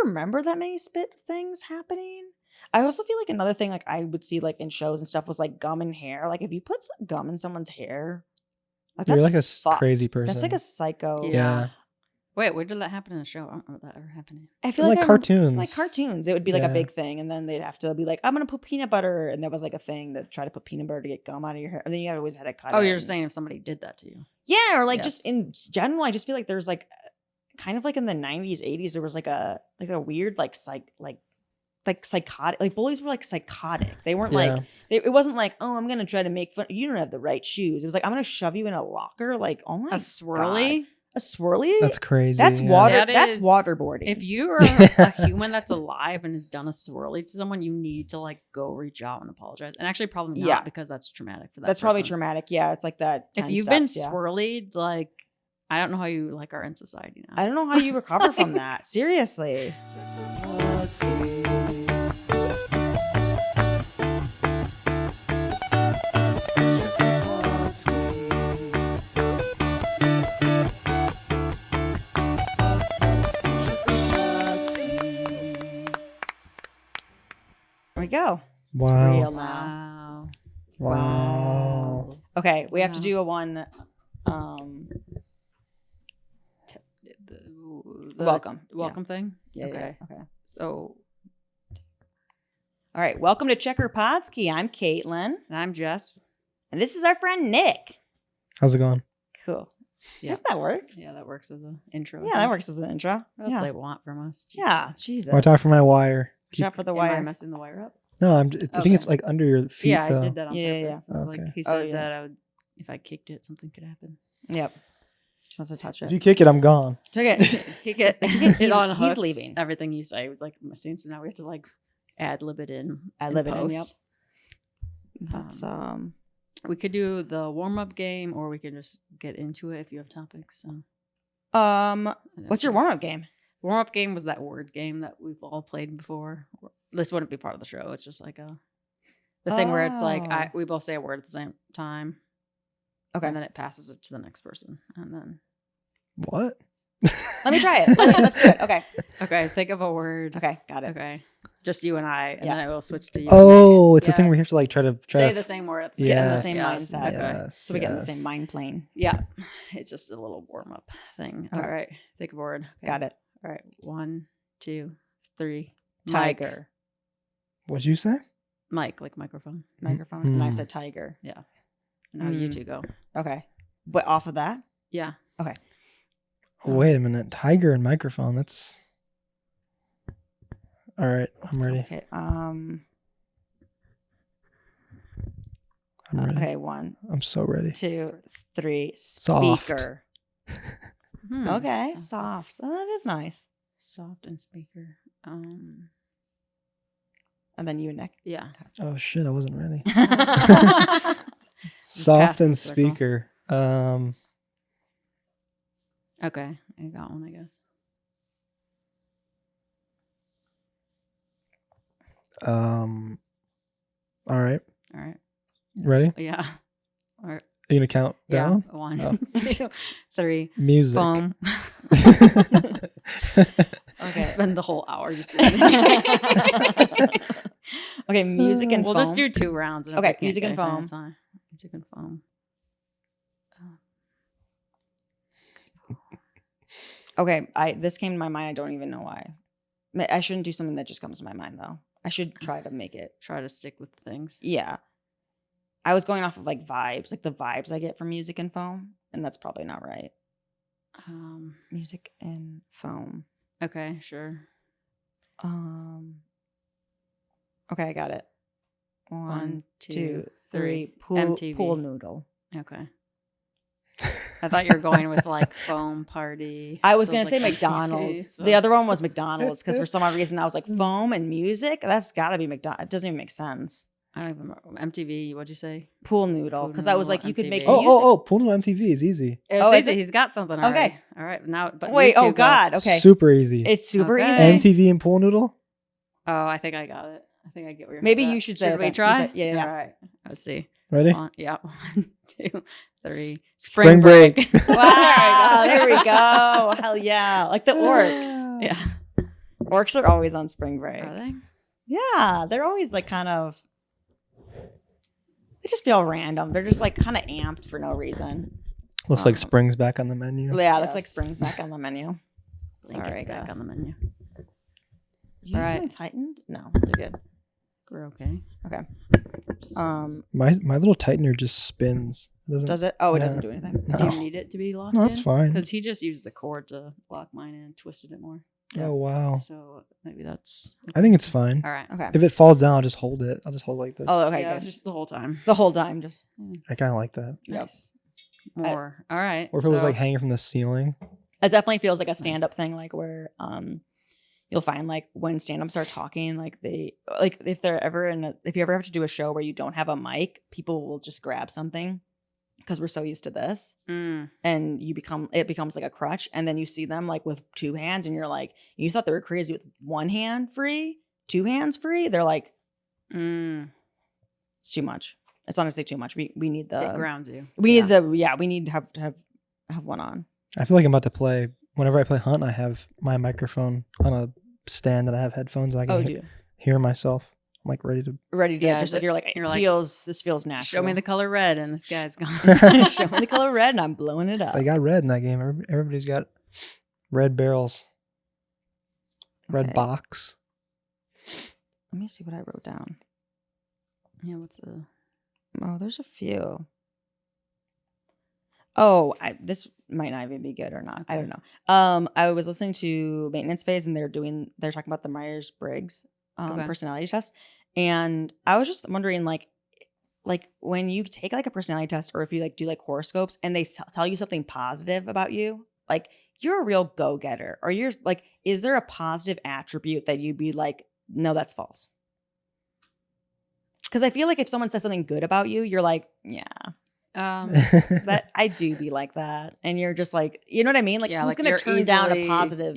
remember that many spit things happening. I also feel like another thing like I would see like in shows and stuff was like gum in hair. Like if you put some gum in someone's hair, like You're that's like a crazy person. That's like a psycho. Yeah. Wait, where did that happen in the show? I don't remember that ever happening. I feel like cartoons. Like cartoons. It would be like a big thing. And then they'd have to be like, I'm going to put peanut butter. And there was like a thing to try to put peanut butter to get gum out of your hair. And then you always had to cut it. Oh, you're just saying if somebody did that to you. Yeah. Or like just in general, I just feel like there's like kind of like in the 90s, 80s, there was like a weird like psychotic, like bullies were like psychotic. They weren't like, it wasn't like, oh, I'm going to try to make fun. You don't have the right shoes. It was like, I'm going to shove you in a locker. Like, oh my God. A swirly? A swirly? That's crazy. That's water. That's waterboarding. If you are a human that's alive and has done a swirly to someone, you need to like go reach out and apologize. And actually, probably not because that's traumatic for that. That's probably traumatic. Yeah, it's like that. If you've been swirlied, like I don't know how you like are in society now. I don't know how you recover from that. Seriously. We go. Wow. It's real now. Wow. Okay, we have to do a one. The welcome thing. Yeah. Okay. Yeah, okay. So, all right. Welcome to Checker Podski. I'm Caitlin, and I'm Jess, and this is our friend Nick. How's it going? Cool. Yeah, I think that works. Yeah, that works as an intro. Yeah, that works as an intro. What else they want from us? Jesus. Yeah, Jesus. I talk for my wire. Watch out for the Am wire. I messing the wire up? No, I think it's like under your feet. Yeah, though. I did that on purpose. Yeah. I was like, he said that I would, if I kicked it, something could happen. Yep. She wants to touch it. If you kick it, I'm gone. Took it. Kick it. It on hooks. He's leaving. Everything you say was like missing, so now we have to like ad-lib it in. Ad-lib it in, post. yep. That's we could do the warm-up game, or we could just get into it if you have topics. So. What's your warm-up game? Warm-up game was that word game that we've all played before. This wouldn't be part of the show. It's just like the thing where it's like we both say a word at the same time. Okay. And then it passes it to the next person. And then what? Let me try it. Let's do it. Okay. Okay. Think of a word. Okay. Got it. Okay. Just you and I, and then I will switch to you. Oh, it's the thing where you have to like try to say the same word. At the get in the same mindset. Okay. Yes, so we get in the same mind plane. Yeah. It's just a little warm up thing. Okay. All right. Think of a word. Okay. Got it. All right. 1, 2, 3. Tiger. What'd you say? Mic, like microphone. Microphone. And I said tiger. Yeah. Now you two go. Okay. But off of that? Yeah. Okay. Oh, wait a minute. Tiger and microphone. That's all right. I'm ready. Okay. I'm ready. Okay. 1. I'm so ready. 2, 3. Soft. Speaker. Okay. Soft. Oh, that is nice. Soft and speaker. And then you and Nick. Yeah. Oh shit! I wasn't ready. Soft and speaker. Okay, I got one, I guess. All right. All right. Ready? Yeah. All right. Are you gonna count down? Yeah. 1, 2, 3. Music. Foam. Okay. Spend the whole hour just doing this. Okay, music and we'll foam. just do 2 rounds. And okay, music and foam. Music and foam. Okay, this came to my mind. I don't even know why. I shouldn't do something that just comes to my mind, though. I should try to make it. Try to stick with things. Yeah. I was going off of like vibes, like the vibes I get from music and foam, and that's probably not right. Music and foam. Okay, sure. Okay, I got it. 1, 2, 3. MTV. Pool noodle. Okay. I thought you were going with like foam party. I was So going to it's say like McDonald's. MTV, so- The other one was McDonald's because for some odd reason I was like foam and music. That's got to be McDonald's. It doesn't even make sense. I don't even remember. MTV, what'd you say? Pool noodle. Because I was like, you could make MTV. music. Oh! Pool noodle MTV is easy. It's is easy. it? He's got something already. Okay. All right. Now, but Wait, you two oh go. God. Okay. Super easy. It's super Okay. easy. MTV and pool noodle. Oh, I think I got it. I think I get where you're Maybe at. you should say Should it we then. try? You say- yeah. All right. Let's see. Ready? 1, 2, 3. Spring break. Wow. There we go. Hell yeah. Like the orcs. Yeah. Orcs are always on spring break. Are they? Yeah, they're always like kind of. They just feel random. They're just like kind of amped for no reason. Looks like spring's back on the menu. Yeah, looks like spring's back on the menu. Sorry, back on the menu. You All right. something tightened? No, you're good. We're okay. Okay. My little tightener just spins. Does it? Oh, it Yeah. doesn't do anything. No. Do you need it to be locked No, in? that's fine. Because he just used the cord to lock mine in and twisted it more. Yeah. Oh wow. So maybe that's I think it's fine. all right. Okay. If it falls down, I'll just hold it. I'll just hold it like this. Oh, okay, yeah, good. just the whole time. The whole time, just. I kind of like that. Yep. Nice. More. All right. Or if it was so- like hanging from the ceiling. It definitely feels like a stand-up thing, like where you'll find like when stand-ups are talking, like they like if they're ever if you ever have to do a show where you don't have a mic, people will just grab something because we're so used to this, and it becomes like a crutch, and then you see them like with two hands, and you're like, you thought they were crazy with one hand free, two hands free. They're like, it's too much. It's honestly too much. We need the it grounds you. we need we need to have one on. I feel like I'm about to play. Whenever I play Hunt, I have my microphone on a stand that I have headphones, and I can hear myself. I'm like ready to. Yeah, just like you're like, this feels natural. Show me the color red, and this guy's gone. Show me the color red, and I'm blowing it up. They got red in that game. Everybody's got red barrels, red box. Let me see what I wrote down. Yeah, what's the? Oh, there's a few. Oh, this might not even be good or not. I don't know. I was listening to Maintenance Phase, and they're talking about the Myers-Briggs personality test, and I was just wondering, like when you take like a personality test, or if you like do like horoscopes, and they tell you something positive about you, like you're a real go-getter, or you're like, is there a positive attribute that you'd be like, no, that's false? Because I feel like if someone says something good about you, you're like, yeah. That I do be like that, and you're just like, you know what I mean? Like, who's gonna turn down a positive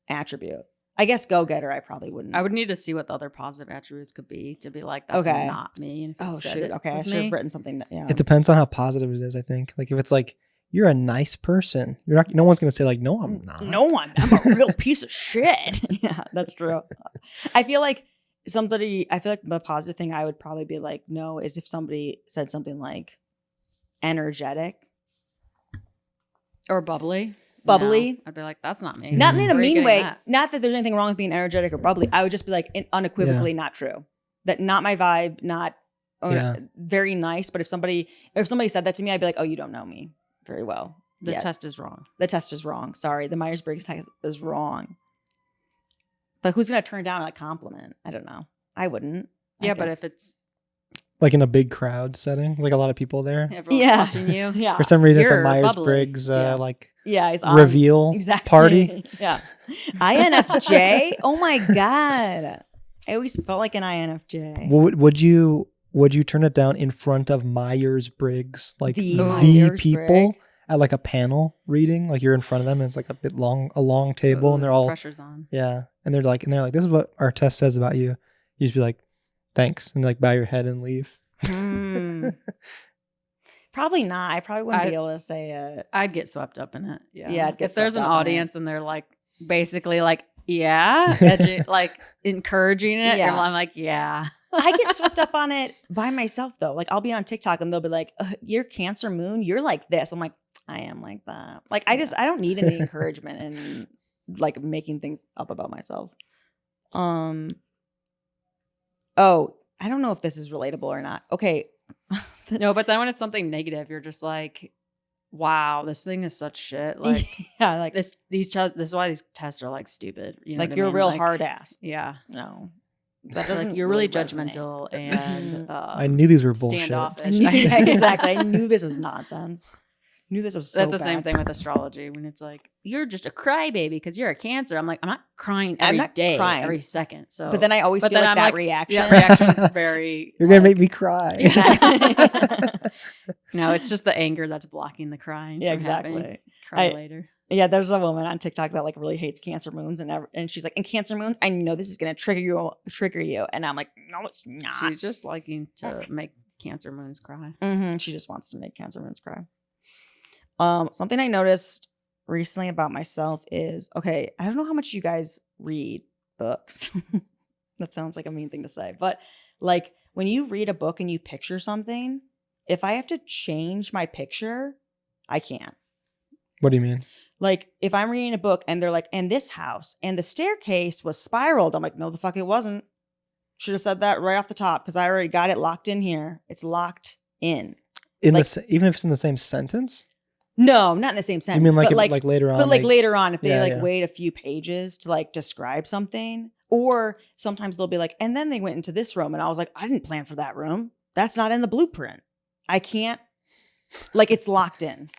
attribute? I guess go-getter, I probably wouldn't. I would need to see what the other positive attributes could be to be like, that's not me. And oh shoot, okay, I should have written something. Yeah, it depends on how positive it is. I think, like, if it's like you're a nice person, you're not. No one's gonna say like, no, I'm not. No, I'm a real piece of shit. Yeah, that's true. I feel like the positive thing I would probably be like, no, is if somebody said something like energetic or bubbly. No, I'd be like, that's not me. Not in a mean way. That? Not that there's anything wrong with being energetic or bubbly. I would just be like, unequivocally not true. That not my vibe. Not very nice. But if somebody said that to me, I'd be like, oh, you don't know me very well. The test is wrong. The test is wrong. Sorry, the Myers-Briggs test is wrong. But who's gonna turn down a compliment? I don't know. I wouldn't. Yeah, but if it's like in a big crowd setting, like a lot of people there. Everyone's watching you. Yeah. For some reason, it's a You're Myers-Briggs it's reveal exactly. party. Yeah. INFJ? Oh my God. I always felt like an INFJ. Would you turn it down in front of Myers-Briggs, like the Myers-Briggs people at like a panel reading? Like you're in front of them, and it's like a long table, and they're all pressure's on. Yeah, and they're like, this is what our test says about you. You just be like, thanks, and like bow your head and leave. Probably not. I probably wouldn't be able to say it. I'd get swept up in it. Yeah. Yeah. If there's an audience and they're like, basically like, like encouraging it, and I'm like, yeah. I get swept up on it by myself though. Like I'll be on TikTok and they'll be like, you're Cancer Moon, you're like this. I'm like, I am like that. Like I don't need any encouragement and like making things up about myself. Oh, I don't know if this is relatable or not. Okay. No, but then when it's something negative, you're just like, wow, this thing is such shit. Like, yeah, like this is why these tests are like stupid. You know like you're a real hard ass. Yeah. No. That doesn't like, you're really resonate. judgmental and I knew these were bullshit. Standoffish. Exactly. I knew this was nonsense. I knew this was so That's the bad. same thing with astrology when it's like, you're just a crybaby because you're a Cancer. I'm like, I'm not crying every day, every second. So, but then I always feel like that reaction. That reaction's very. You're gonna make me cry. No, it's just the anger that's blocking the crying. Yeah, exactly. Cry later. Yeah, there's a woman on TikTok that like really hates Cancer moons and she's like, in Cancer moons, I know this is gonna trigger you, and I'm like, no, it's not. She's just liking to make Cancer moons cry. She just wants to make Cancer moons cry. Something I noticed recently about myself is, okay, I don't know how much you guys read books. That sounds like a mean thing to say, but like when you read a book and you picture something, if I have to change my picture, I can't. What do you mean? Like if I'm reading a book and they're like, and this house and the staircase was spiraled, I'm like, no, the fuck it wasn't. Should have said that right off the top because I already got it locked in here. It's locked in. Even if it's in the same sentence? No, not in the same sentence. You mean like, but later on? But like later on, if they wait a few pages to like describe something, or sometimes they'll be like, and then they went into this room, and I was like, I didn't plan for that room. That's not in the blueprint. I can't. Like it's locked in.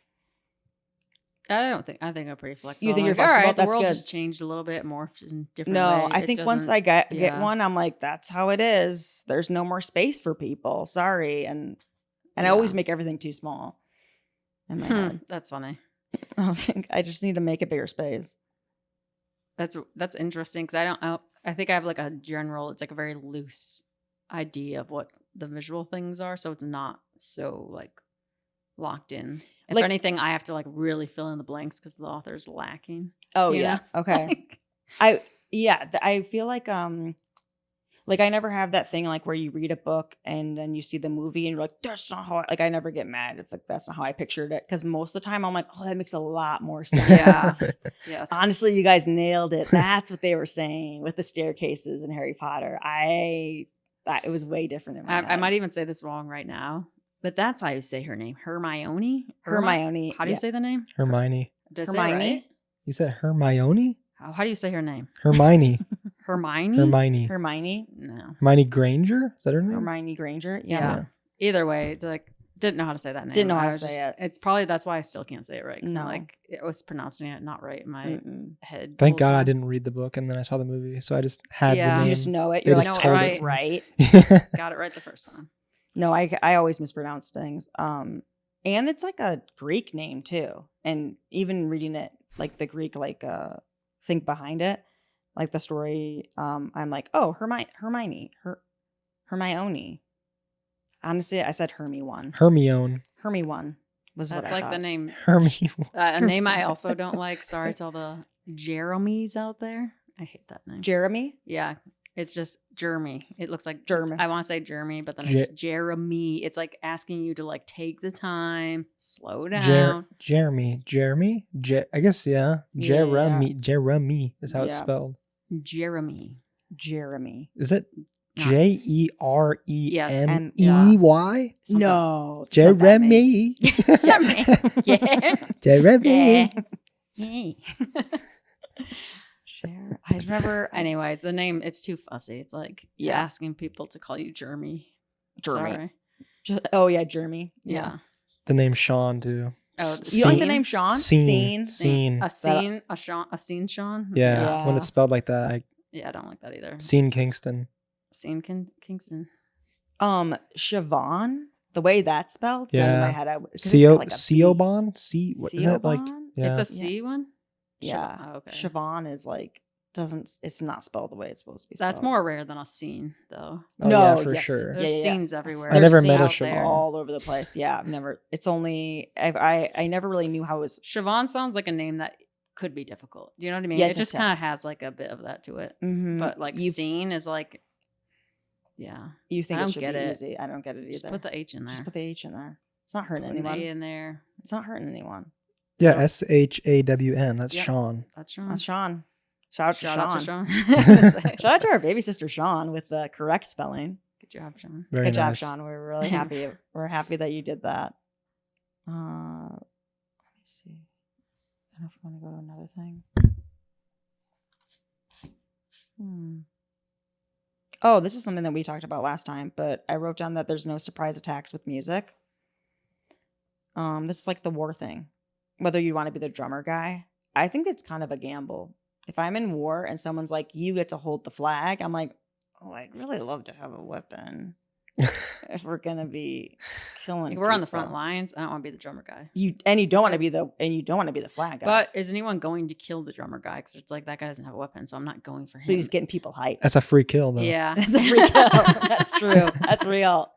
I think I'm pretty flexible. You think you're like, flexible? All right, That's the world good. just changed a little bit, morphed in different No, way. I think once I get one, I'm like, that's how it is. There's no more space for people. Sorry, and I always make everything too small in my head. That's funny. I was like, I just need to make a bigger space. That's interesting because I think I have like a general. It's like a very loose idea of what the visual things are, so it's not so like locked in. If like, anything, I have to like really fill in the blanks because the author's lacking. Oh yeah, okay. I feel like I never have that thing like where you read a book and then you see the movie and you're like, that's not how I never get mad. It's like, that's not how I pictured it. Because most of the time I'm like, oh, that makes a lot more sense. Yes. Honestly, you guys nailed it. That's what they were saying with the staircases in Harry Potter. It was way different in my head. I might even say this wrong right now, but that's how you say her name. Hermione? Hermione. How do you say the name? Hermione. Did I say it right? You said Hermione? How do you say her name? Hermione. Hermione? Hermione? No. Hermione Granger? Is that her name? Hermione Granger? Yeah. Either way, it's like, didn't know how to say that name. Didn't know how to say it. It's probably, that's why I still can't say it right. No. Like, it was pronouncing it not right in my head. Thank God I didn't read the book and then I saw the movie. So I just had the name. You just know it. You're like, told it right. Got it right the first time. No, I always mispronounce things. And it's like a Greek name too. And even reading it, like the Greek, like think behind it, like the story, I'm like, oh, Hermione. Honestly, I said Hermione. Hermione Was That's what I like thought. the name. Hermione. A name I also don't like. Sorry to all the Jeremys out there. I hate that name. Jeremy? Yeah. It's just Jeremy. It looks like Jeremy. I want to say Jeremy, but then it's Jeremy. It's like asking you to like take the time, slow down. Jeremy. I guess, yeah. Jeremy is how it's spelled. Jeremy. Is it Jeremey? No. Jeremy. Jeremy. Yeah. Jeremy. Yeah. I remember. Anyways, the name, it's too fussy. It's like asking people to call you Jeremy. Sorry. Oh, yeah, Jeremy. Yeah. The name Sean, too. Oh, you like the name Sean? Scene. A scene Sean? Yeah. When it's spelled like that. I don't like that either. Scene Kingston. Scene Kingston. Siobhan, the way that's spelled, in my head, Siobhan? What is that like? Yeah. It's a C one? Yeah. Oh, okay. Siobhan is like, it's not spelled the way it's supposed to be spelled. That's more rare than a scene, though. Oh, no, for sure. There's scenes everywhere. I never met a Siobhan. All over the place. Yeah, I never really knew how it was. Siobhan sounds like a name that could be difficult. Do you know what I mean? Yes, it just kind of has like a bit of that to it. Mm-hmm. But like scene is like, yeah. You think it should be easy. I don't get it either. Just put the H in there. Just put the H in there. It's not hurting anyone. Put an A in there. It's not hurting anyone. Yeah, SHAWN. That's Sean. That's Sean. That's Sean. Shout out to Sean. Shout out to our baby sister Sean with the correct spelling. Good job, Sean. Very Good job, nice. Sean. We're really happy. We're happy that you did that. Let me see. I don't know if you want to go to another thing. Oh, this is something that we talked about last time, but I wrote down that there's no surprise attacks with music. This is like the war thing. Whether you want to be the drummer guy, I think it's kind of a gamble. If I'm in war and someone's like, you get to hold the flag, I'm like, oh, I'd really love to have a weapon if we're gonna be killing. We're on the front lines. I don't want to be the drummer guy. You don't want to be the flag guy. But is anyone going to kill the drummer guy? Because it's like that guy doesn't have a weapon, so I'm not going for him. But he's getting people hyped. That's a free kill, though. Yeah, that's a free kill. That's true. That's real.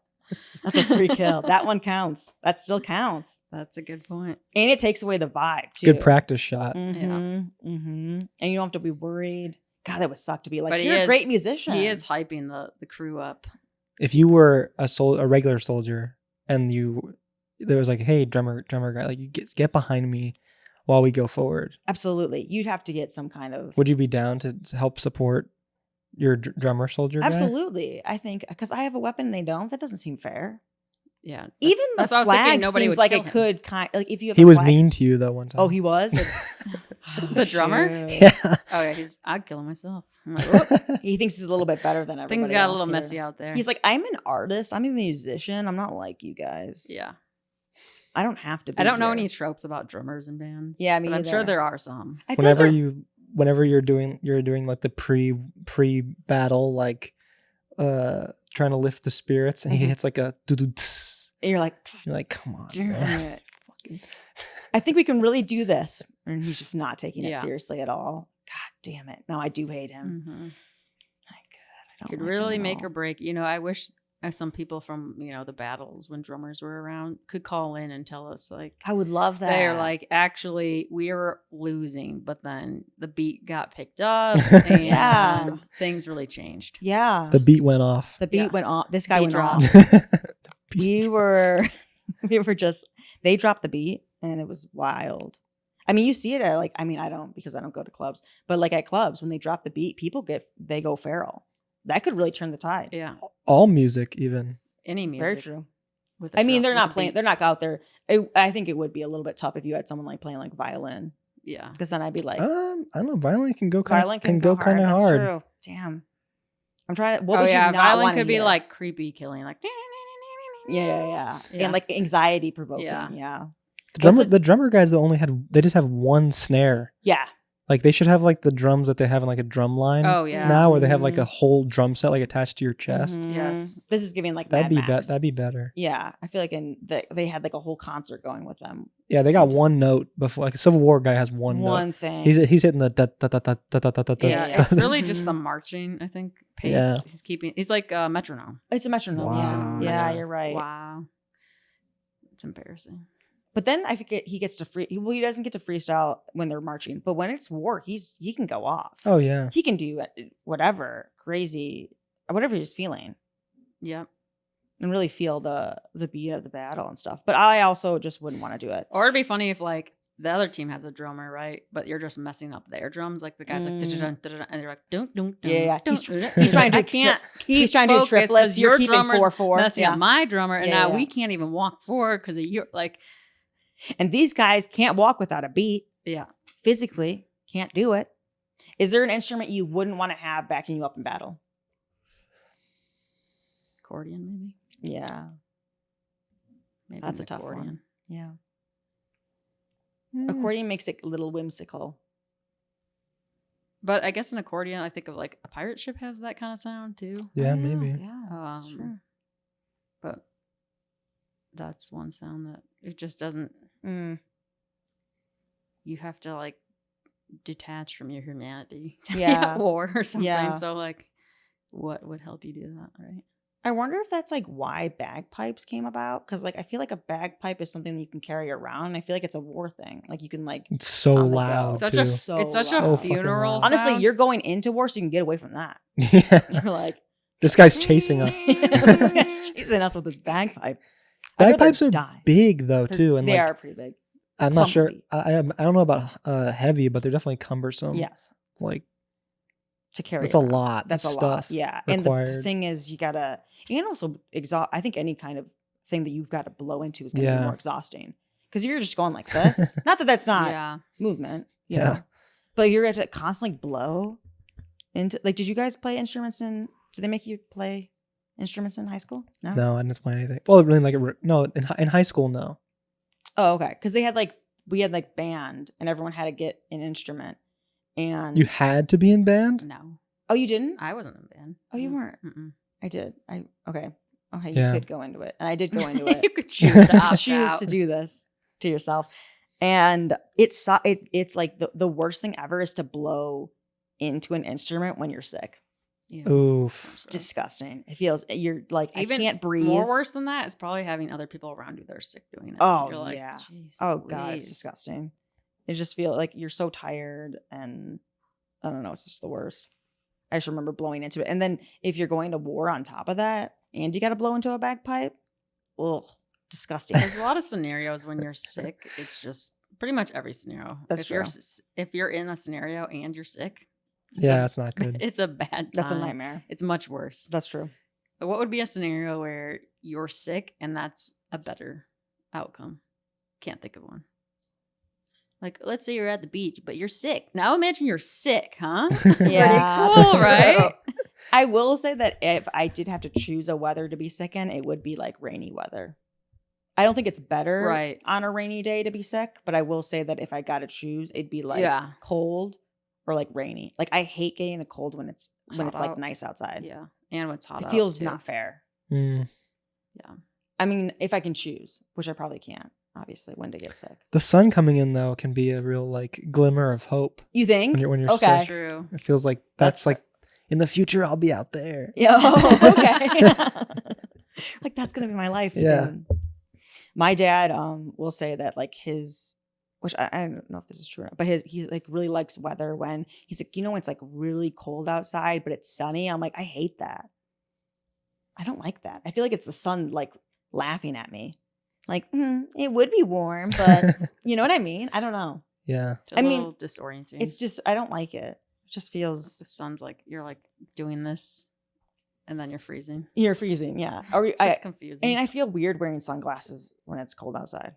That's a free kill. That one counts. That still counts. That's a good point. And it takes away the vibe too. Good practice shot. And you don't have to be worried. God, that would suck to be like, But you're a great musician. He is hyping the crew up. If you were a regular soldier and there was like, hey, drummer guy, like you get behind me while we go forward. Absolutely. You'd have to get some kind of. Would you be down to help support your drummer soldier guy? Absolutely. I think because I have a weapon and they don't, that doesn't seem fair. Yeah. Even the flag seems like it could like if you have he was mean to you that one time. Oh, he was? The drummer? Yeah. Oh yeah, I'd kill him myself. I'm like, he thinks he's a little bit better than everybody things got else a little here. messy out there. He's like, I'm an artist. I'm a musician. I'm not like you guys. Yeah. I don't have to be I don't know here. any tropes about drummers and bands. Yeah, me but I'm either. sure there are some. Whenever you're doing like the pre battle like trying to lift the spirits and he hits like a and you're like come on, man. I think we can really do this, and he's just not taking it Yeah. seriously at all. God damn it. No, I do hate him. Mm-hmm. My God, I don't Could like really him at make all. or break. I wish some people from the battles when drummers were around could call in and tell us like I would love that. they're like, actually we were losing, but then the beat got picked up and Yeah. things really changed. Yeah. The beat went off. The beat Yeah. went off. This guy Beat went dropped. off. We were just, they dropped the beat and it was wild. I mean, you see it at I don't because I don't go to clubs, but like at clubs, when they drop the beat, they go feral. That could really turn the tide. Yeah. All music, even. Any music. Very true. With I mean, they're not with a playing, beat. they're not out there. I think it would be a little bit tough if you had someone like playing like violin, Yeah. because then I'd be like, I don't know. Violin can go kind violin of kind of That's hard. true. Damn. I'm trying to, what would you not violin want to could be hear? like creepy killing, like Yeah. Yeah. And like anxiety provoking. Yeah. Yeah. The drummer guys they just have one snare. Yeah. Like they should have like the drums that they have in like a drum line. Oh yeah. Now where they have like Mhm. a whole drum set like attached to your chest. Mhm. Yes. This is giving like That'd Mad Max. be better. Yeah. I feel like they had like a whole concert going with them. Yeah, they got one note before. Like a Civil War guy has one note. One thing. He's hitting the da da da da da da da da. Yeah, Yeah. it's really just the marching, I think, pace. Yeah. He's like a metronome. It's a metronome. Wow. Yeah, you're right. Wow. It's embarrassing. But then I forget he gets to he doesn't get to freestyle when they're marching, but when it's war, he can go off. Oh yeah. He can do whatever crazy, whatever he's feeling, Yep. and really feel the beat of the battle and stuff. But I also just wouldn't want to do it. Or it'd be funny if like the other team has a drummer, right? But you're just messing up their drums. Like the guy's like, da-da-dun, da-da-dun, and they're like, don't. Yeah. He's He's trying to I do can't. He's trying to do focus triplets. 'cause You're your keeping drummer's 4/4. messing up my drummer, and Yeah, now yeah. we can't even walk forward because you're like, And these guys can't walk without a beat. yeah. Physically, can't do it. Is there an instrument you wouldn't want to have backing you up in battle? Accordion, maybe. Yeah. Maybe That's an a tough one. accordion. Yeah. Mm. Accordion makes it a little whimsical. But I guess an accordion, I think of like a pirate ship has that kind of sound too. Yeah, Oh, maybe. Yeah, that's true. But that's one sound that it just doesn't. Mm. You have to like detach from your humanity to be Yeah. at war or something. Yeah. So like, what would help you do that, right? I wonder if that's like why bagpipes came about. Because like I feel like a bagpipe is something that you can carry around. And I feel like it's a war thing. Like you can like It's so on the go. loud Such too. a So it's such loud. So a fucking funeral. loud. honestly, sound. you're going into war, so you can get away from that. Yeah. You're like, This guy's chasing us. this guy's chasing us with this bagpipe. I'd rather Bagpipes are die. big though too, and they like are pretty big. I'm not sure. clumpy. I don't know about heavy, but they're definitely cumbersome. Yes, Like to carry. it's a around. lot. That's of a stuff lot. Yeah, and the required. thing is, you gotta and also exhaust. I think any kind of thing that you've got to blow into is gonna Yeah. be more exhausting because you're just going like this. Not that that's not Yeah. movement, you Yeah. know, but you're going to constantly blow into. Like, did you guys play instruments in? Did they make you play instruments in high school? No, I didn't play anything. Well, really, no. In high school, no. Oh, okay. Because we had like band, and everyone had to get an instrument. And You had to be in band. No, oh, you didn't? I wasn't in band. Oh, you weren't. Mm-mm. I did. Okay. You Yeah. could go into it, and I did go into it. You could choose to opt Choose out. to do this to yourself, and it's like the worst thing ever is to blow into an instrument when you're sick. Yeah. Oof. It's disgusting. It feels you're like Even I can't breathe. More worse than that is probably having other people around you that are sick doing it. Oh, You're like, yeah. "Jeez Oh God, it's Louise." disgusting. It just feels like you're so tired, and I don't know. It's just the worst. I just remember blowing into it, and then if you're going to war on top of that, and you got to blow into a bagpipe, ugh, disgusting. There's a lot of scenarios when you're sick. It's just pretty much every scenario. That's if true. If you're in a scenario and you're sick, Yeah, that's not good. It's a bad time. That's a nightmare. It's much worse. That's true. But what would be a scenario where you're sick and that's a better outcome? Can't think of one. Like, let's say you're at the beach, but you're sick. Now imagine you're sick, huh? Yeah, Pretty cool, right? I will say that if I did have to choose a weather to be sick in, it would be like rainy weather. I don't think it's better on a rainy day to be sick, but I will say that if I got to choose, it'd be like cold or like rainy. Like I hate getting a cold when it's like nice outside. Yeah, and when it's hot. It feels not fair. Mm. Yeah. I mean, if I can choose, which I probably can't, obviously, when to get sick. The sun coming in though can be a real like glimmer of hope. You think? When you're okay. sick, true. It feels like that's like in the future I'll be out there. Yeah. Oh, okay. Like that's gonna be my life soon. My dad will say that like his, which I don't know if this is true or not, but he like really likes weather when he's like, it's like really cold outside, but it's sunny. I'm like, I hate that. I don't like that. I feel like it's the sun like laughing at me. Like, it would be warm, but you know what I mean? I don't know. Yeah. It's a little disorienting. It's just, I don't like it. It just feels. The sun's like, you're like doing this and then you're freezing. You're freezing, yeah. Or, it's just confusing. And I feel weird wearing sunglasses when it's cold outside.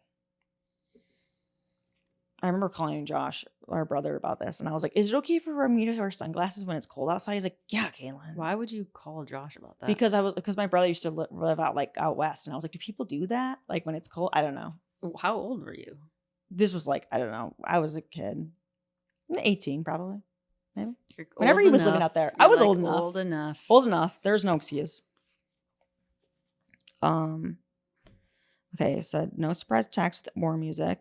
I remember calling Josh, our brother, about this, and I was like, "Is it okay for me to wear sunglasses when it's cold outside?" He's like, "Yeah, Caitlin." Why would you call Josh about that? Because my brother used to live out west, and I was like, "Do people do that? Like when it's cold?" I don't know. How old were you? This was like I don't know. I was a kid, 18 probably, maybe. Whenever he was living out there, I was like old enough. Old enough. There's no excuse. Okay, it said no surprise attacks with war music.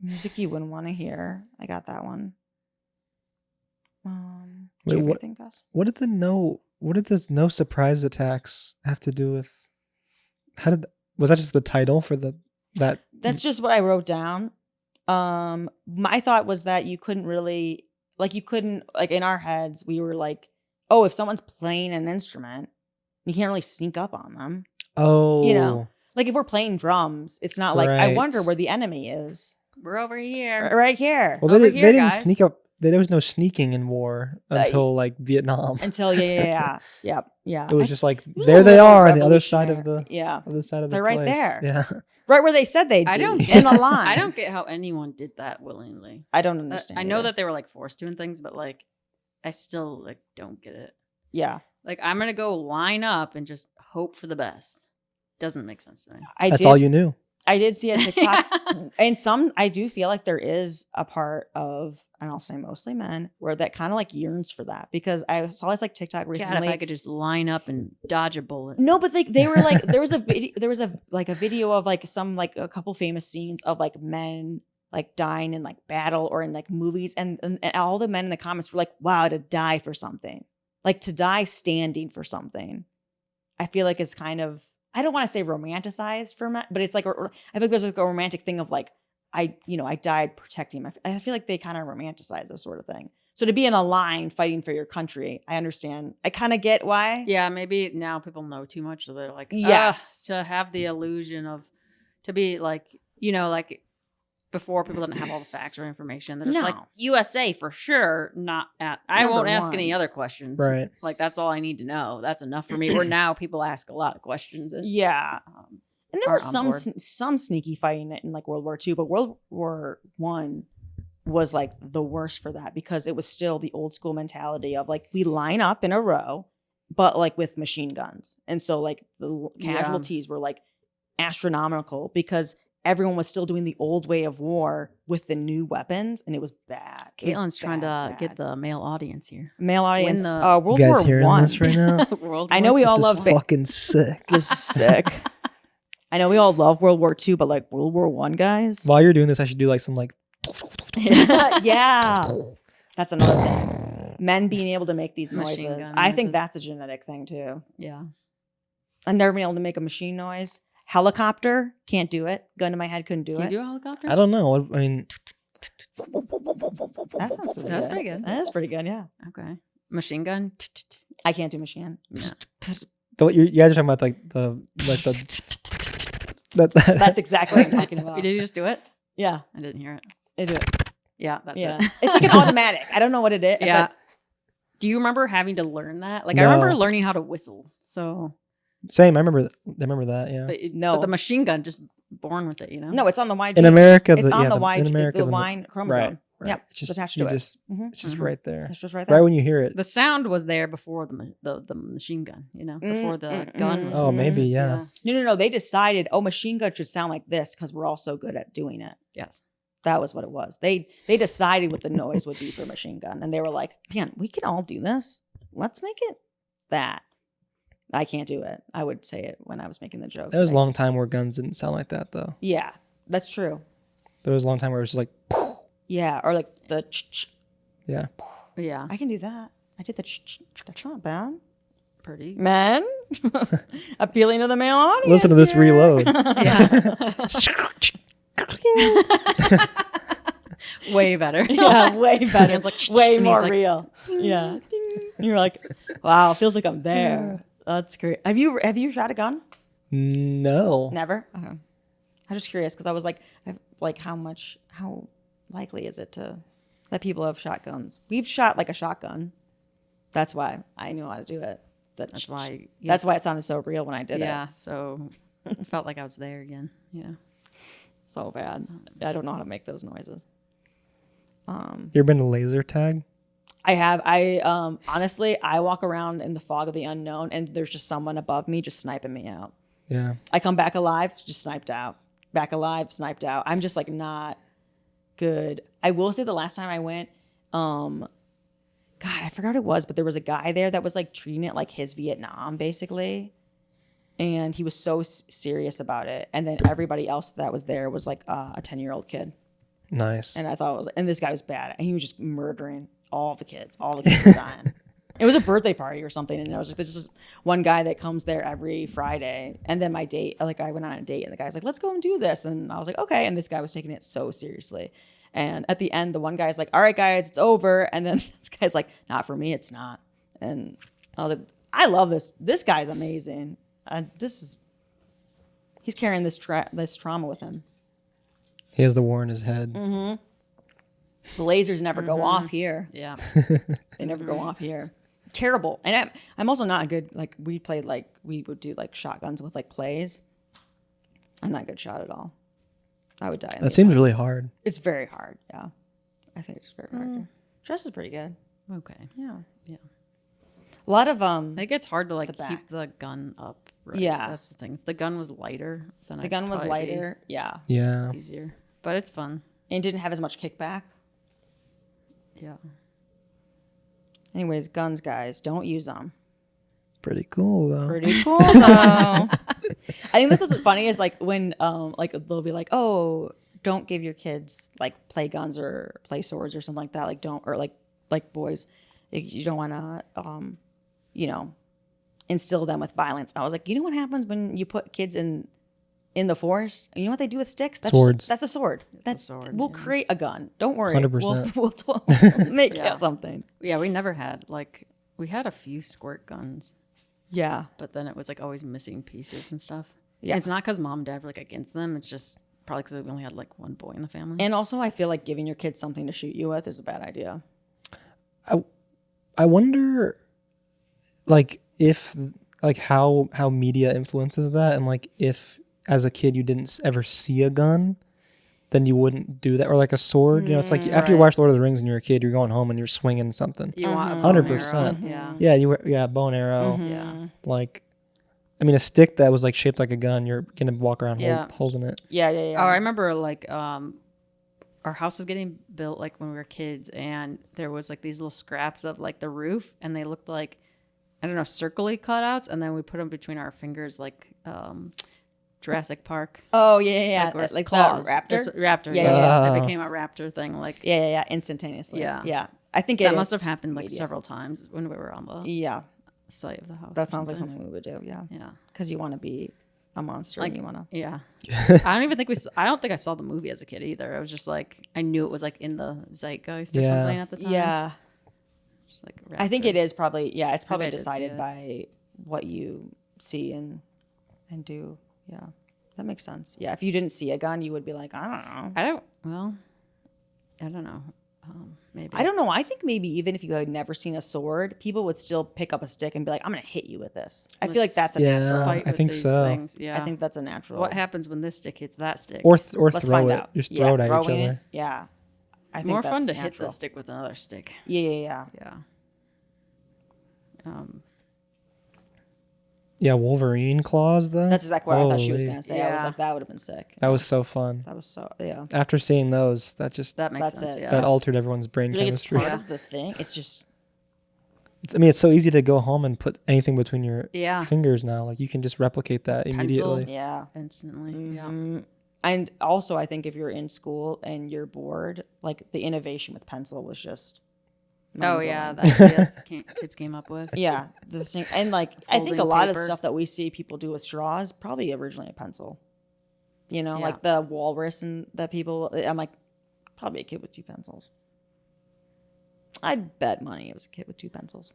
Music you wouldn't want to hear. I got that one. Wait, what think, Gus? What did this no surprise attacks have to do with? Was that just the title for that? That's just what I wrote down. My thought was that you couldn't really in our heads we were like, oh, if someone's playing an instrument, you can't really sneak up on them. Oh, like if we're playing drums, it's not like I wonder where the enemy is. We're over here. Right here. Well, they didn't sneak up. There was no sneaking in war until like Vietnam. Until yeah. It was just like there they are on the other side of the They're right there. Yeah, right where they said they'd be. In the line. I don't get how anyone did that willingly. I don't understand. I know that they were like forced to and things, but like I still like don't get it. Yeah, like I'm gonna go line up and just hope for the best. Doesn't make sense to me. That's all you knew. I did see a TikTok, and I do feel like there is a part of, and I'll say mostly men, where that kind of like yearns for that, because I saw this like TikTok recently. God, if I could just line up and dodge a bullet. No, but like they were like there was a video of like some like a couple famous scenes of like men like dying in like battle or in like movies, and all the men in the comments were like, "Wow, to die for something, like to die standing for something." I feel like it's kind of. I don't want to say romanticized for men, but it's like I feel like there's like a romantic thing of like I died protecting my. I feel like they kind of romanticize this sort of thing. So to be in a line fighting for your country, I understand. I kind of get why. Yeah, maybe now people know too much, so they're like, yes, to have the illusion of to be like like before people didn't have all the facts or information. They're just like USA for sure. Not at. I won't ask any other questions. Right. Like that's all I need to know. That's enough for me. Where now people ask a lot of questions. And, and there was some sneaky fighting in like World War II, but World War I was like the worst for that because it was still the old school mentality of like we line up in a row, but like with machine guns, and so like the casualties were like astronomical because. Everyone was still doing the old way of war with the new weapons, and it was bad. Caitlin's trying to get the male audience here. Male audience. World you guys War hearing I. this right now? I know we all love fucking sick. This is sick. I know we all love World War II, but like World War I, guys. While you're doing this, I should do like some like. Yeah, that's another thing. men being able to make these Machine noises. gun I think noises. that's a genetic thing too. Yeah. I've never been able to make a machine noise. Helicopter, can't do it. Gun to my head, couldn't do Can it. you do a helicopter? I don't know. I mean, That sounds pretty That's good. pretty good. That is pretty good, yeah. Okay. Machine gun. I can't do machine. Yeah. you guys are talking about That's exactly what I'm talking about. Did you just do it? Yeah, I didn't hear it. I do it. Yeah, that's Yeah, it. it's like an automatic. I don't know what it is. Yeah. but Do you remember having to learn that? Like I No. remember learning how to whistle. So, Same. I remember that. Yeah. No. but the machine gun just born with it. You know. no, it's on the YG. In America, it's on the in YG, America, the Y chromosome. right. Yep, It's just attached you to it. just Mhm. it's just Mhm. right there. It's just right there. Right when you hear it. The sound was there before the machine gun. You know, before the gun. Was Oh, maybe yeah. No. They decided, machine gun should sound like this because we're all so good at doing it. Yes. That was what it was. They decided what the noise would be for a machine gun, and they were like, "Man, we can all do this. Let's make it that." I can't do it. I would say it when I was making the joke. There was a Like, long time where guns didn't sound like that though. Yeah, that's true. There was a long time where it was just like, Yeah, or like the. yeah. Yeah. I can do that. I did the. That's not bad. Pretty. Men, appealing to the male audience. Listen to this here. reload. Way better. Yeah, way better. Hands like, way and he's more like, real. Yeah. You're like, wow, feels like I'm there. That's great. Have you shot a gun? No. Never? Okay. I'm just curious because I was like how likely is it to that people have shotguns? We've shot like a shotgun. That's why I knew how to do it. That's why. That's why it sounded so real when I did it. Yeah. So it felt like I was there again. Yeah. So bad. I don't know how to make those noises. You ever been to laser tag? I have. Honestly, I walk around in the fog of the unknown and there's just someone above me just sniping me out. Yeah. I come back alive, just sniped out. Back alive, sniped out. I'm just like not good. I will say the last time I went, God, I forgot what it was, but there was a guy there that was like treating it like his Vietnam, basically. And he was so serious about it. And then everybody else that was there was like a 10-year-old kid. Nice. And I thought it was, and this guy was bad. And he was just murdering all the kids. All the kids were dying. It was a birthday party or something. And I was like, there's just one guy that comes there every Friday. And then my date, like I went on a date and the guy's like, let's go and do this. And I was like, okay. And this guy was taking it so seriously. And at the end, the one guy's like, all right, guys, it's over. And then this guy's like, not for me, it's not. And I was like, I love this. This guy's amazing. He's carrying this trauma with him. He has the war in his head. The lasers never go off here. Yeah. They never go off here. Terrible. And I'm also not a good, like, we would do like shotguns with like clays. I'm not a good shot at all. I would die. That seems really hard. It's very hard. Yeah. I think it's very hard. Jess is pretty good. Okay. Yeah. Yeah. A lot of, It gets hard to like the back. keep the gun up. Right? Yeah. That's the thing. If the gun was lighter, then the gun was lighter. Yeah. Yeah. Easier. But it's fun. And didn't have as much kickback. Yeah. Anyways, guns, guys, don't use them. Pretty cool though. Pretty cool though. I think that's what's funny is like when like they'll be like, oh, don't give your kids like play guns or play swords or something like that. Like don't, or like boys, you don't want to instill them with violence. I was like, you know what happens when you put kids in the forest? You know what they do with sticks? That's Swords. That's a sword. That's a sword, We'll yeah. create a gun. Don't worry. 100%. We'll make Yeah. something. Yeah, we never had we had a few squirt guns, Yeah. but then it was like always missing pieces and stuff. Yeah. And it's not because mom and dad were like against them. It's just probably because we only had like one boy in the family. And also, I feel like giving your kids something to shoot you with is a bad idea. I wonder, like, if like how media influences that, and like if as a kid you didn't ever see a gun, then you wouldn't do that, or like a sword. You know, it's like after you watch Lord of the Rings and you're a kid, you're going home and you're swinging something. you want a 100%. Yeah. Bow and arrow. Yeah. Like, I mean, a stick that was like shaped like a gun, you're gonna walk around Yeah. holding it. Yeah. Oh, I remember like our house was getting built like when we were kids, and there was like these little scraps of like the roof, and they looked like, I don't know, circle-y cutouts, and then we put them between our fingers like Jurassic Park. Oh yeah. where it's Like claws. that raptor. There's a raptor. Yeah, Yeah, yeah. It became a raptor thing. Like Yeah. Instantaneously. Yeah. Yeah. I think that must have happened like media. several times when we were on the site of the house. That sounds like something we would do. Yeah. Because you want to be a monster and you want to. Yeah. I don't even think I don't think I saw the movie as a kid either. I was just like, I knew it was like in the zeitgeist or something at the time. Yeah. Just, like, I think it is probably, it's probably Maybe I did see decided it. by what you see and do. Yeah. That makes sense. Yeah. If you didn't see a gun, you would be like, I don't know. I don't know. Maybe. I don't know. I think maybe even if you had never seen a sword, people would still pick up a stick and be like, I'm going to hit you with this. I feel like that's a natural. Fight I with think these so. Things. Yeah. I think that's a natural. What happens when this stick hits that stick? Or Let's throw find it. out. Just throw it at each throwing it. other. Yeah. I think More that's fun to hit natural. the stick with another stick. Yeah. Yeah, Wolverine claws though. That's exactly what I thought she was Holy. going to say. I was Yeah. like, that would have been sick. That was so fun. That was so, yeah. After seeing those, that makes That's sense. it. Yeah. that altered everyone's brain You're like, it's chemistry. part of the thing. It's just, I mean, it's so easy to go home and put anything between your Yeah. fingers now. Like you can just replicate that immediately. yeah. Instantly. Yeah. Mhm. And also, I think if you're in school and you're bored, like the innovation with pencil was just. Oh yeah, mind-blowing. the ideas kids came up with. Yeah, the thing, and like I think a Folding lot of paper. stuff that we see people do with straws probably originally a pencil. You know, Yeah. like the walrus and the people. I'm like, probably a kid with 2 pencils. I'd bet money it was a kid with 2 pencils.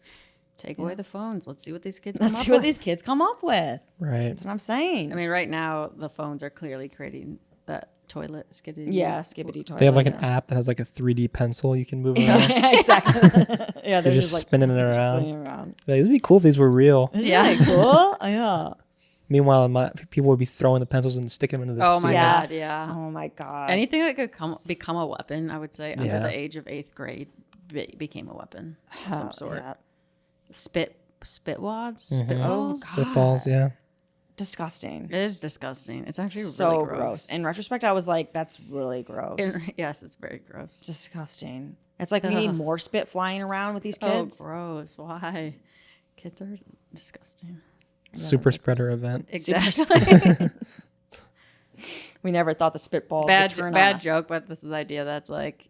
Take away the phones. Let's see what these kids Let's come up see what with. these kids come up with. Right. That's what I'm saying. I mean, right now the phones are clearly creating that toilet skidding. yeah, skibbity toilet. They have like an yeah. app that has like a 3D pencil you can move around. Yeah, exactly. yeah, You're they're just like spinning it around. swinging around. Like, it'd be cool if these were real. Yeah. Isn't that cool? Yeah. Meanwhile, people would be throwing the pencils and sticking them into the Oh sea. my Yes. God, yeah. Oh my god. Anything that could become a weapon, I would say, under Yeah. the age of 8th grade, became a weapon of some sort. Yeah. Spit wads, Mhm. Oh spitballs. god. Spitballs, yeah. Disgusting. It is disgusting. It's actually So really gross. In retrospect, I was like, that's really gross. Yes, it's very gross. Disgusting. It's like we need Ugh. more spit flying around with these Oh, kids. gross. Why? Kids are disgusting. Super spreader event. Exactly. We never thought the spitballs bad would turn on bad us. joke, but this is the idea that's like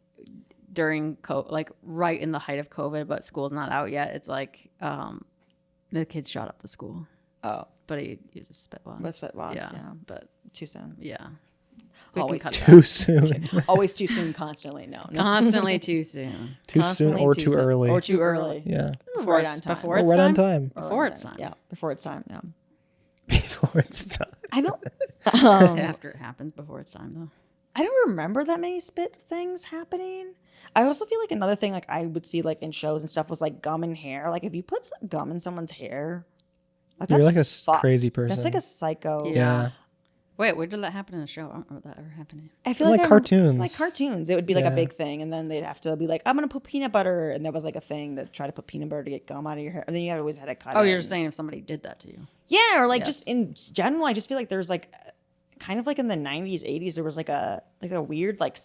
during like right in the height of COVID, but school's not out yet. It's like the kids shot up the school, Oh, but he uses spitballs. with spitballs. Yeah. but Too soon. yeah, Always cut Too soon. Always too soon. Constantly. No. constantly too soon. Too soon Constantly or too too soon. early. Or too early. Yeah. Right on time. Before Or it's right time. on time. Before it's time. Yeah. Before it's time. Yeah. Before it's time. I don't. After it happens, before it's time though. I don't remember that many spit things happening. I also feel like another thing like I would see like in shows and stuff was like gum in hair. Like if you put some gum in someone's hair, like, You're that's like a fucked. crazy person. That's like a psycho. Yeah. Wait, where did that happen in the show? I don't remember that ever happening. I feel Like like cartoons. Like cartoons. It would be like a Yeah. big thing, and then they'd have to be like, "I'm gonna put peanut butter," and there was like a thing to try to put peanut butter to get gum out of your hair. And then you always had to cut. Oh, it. you're just saying if somebody did that to you. Yeah, or like Yes. just in general, I just feel like there's like kind of like in the 90s, 80s, there was like a weird like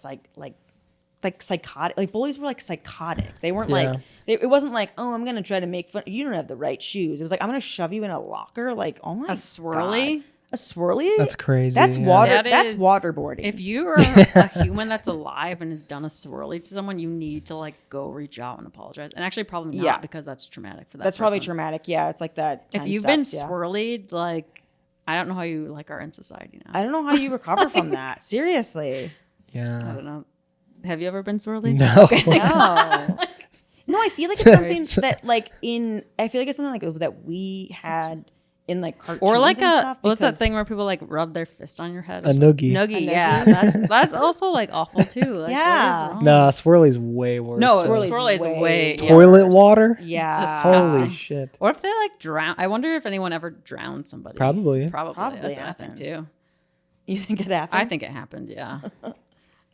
psychotic, like bullies were like psychotic. They weren't Yeah. like it wasn't like, oh, I'm gonna try to make fun. You don't have the right shoes. It was like I'm gonna shove you in a locker. Like, oh my A swirly? God. A swirly? That's crazy. That's yeah. water. That That's is- waterboarding. If you are a human that's alive and has done a swirly to someone, you need to like go reach out and apologize. And actually, probably not Yeah. because that's traumatic for that. That's probably person. traumatic. Yeah, it's like that. If 10 you've been steps, yeah. swirlied, like I don't know how you like are in society now. I don't know how you recover from that. Seriously. I Yeah. don't know. Have you ever been swirlied? No. No. No, I feel like it's something that like I feel like it's something like that we had in like cartoons Or like and a stuff. what's that because- thing where people like rub their fist on your head? or A something? noogie. Noogie, A yeah. noogie? That's also like awful too. Like, Yeah. What is wrong? Nah, swirly's way worse. No, though. swirly's way Toilet water? Yeah. disgusting. Holy shit. Or if they like drown. I wonder if anyone ever drowned somebody. Probably. Probably. Probably That's what I happened. think too. You think it happened? I think it happened. Yeah.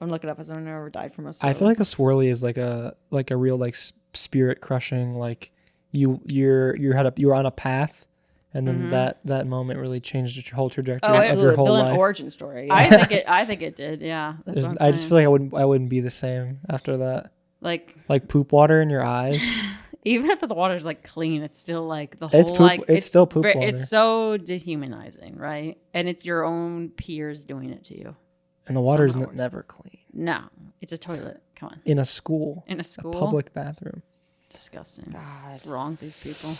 I'm looking up as someone who ever died from a swirly. I feel like a swirly is like a real like spirit crushing, like you were on a path and then that moment really changed your whole trajectory Oh, of absolutely your whole villain life. origin story. I Yeah. think it did. Yeah. That's There's- what I'm I just saying. feel like I wouldn't be the same after that. like Like poop water in your eyes. even if the water's like clean, it's still like the whole It's poop- like it's still poop water. It's so dehumanizing, right? And it's your own peers doing it to you. And the water's Somehow. never clean. No, it's a toilet Come on. in a school. In a school? public bathroom. Disgusting. God. What's wrong with these people?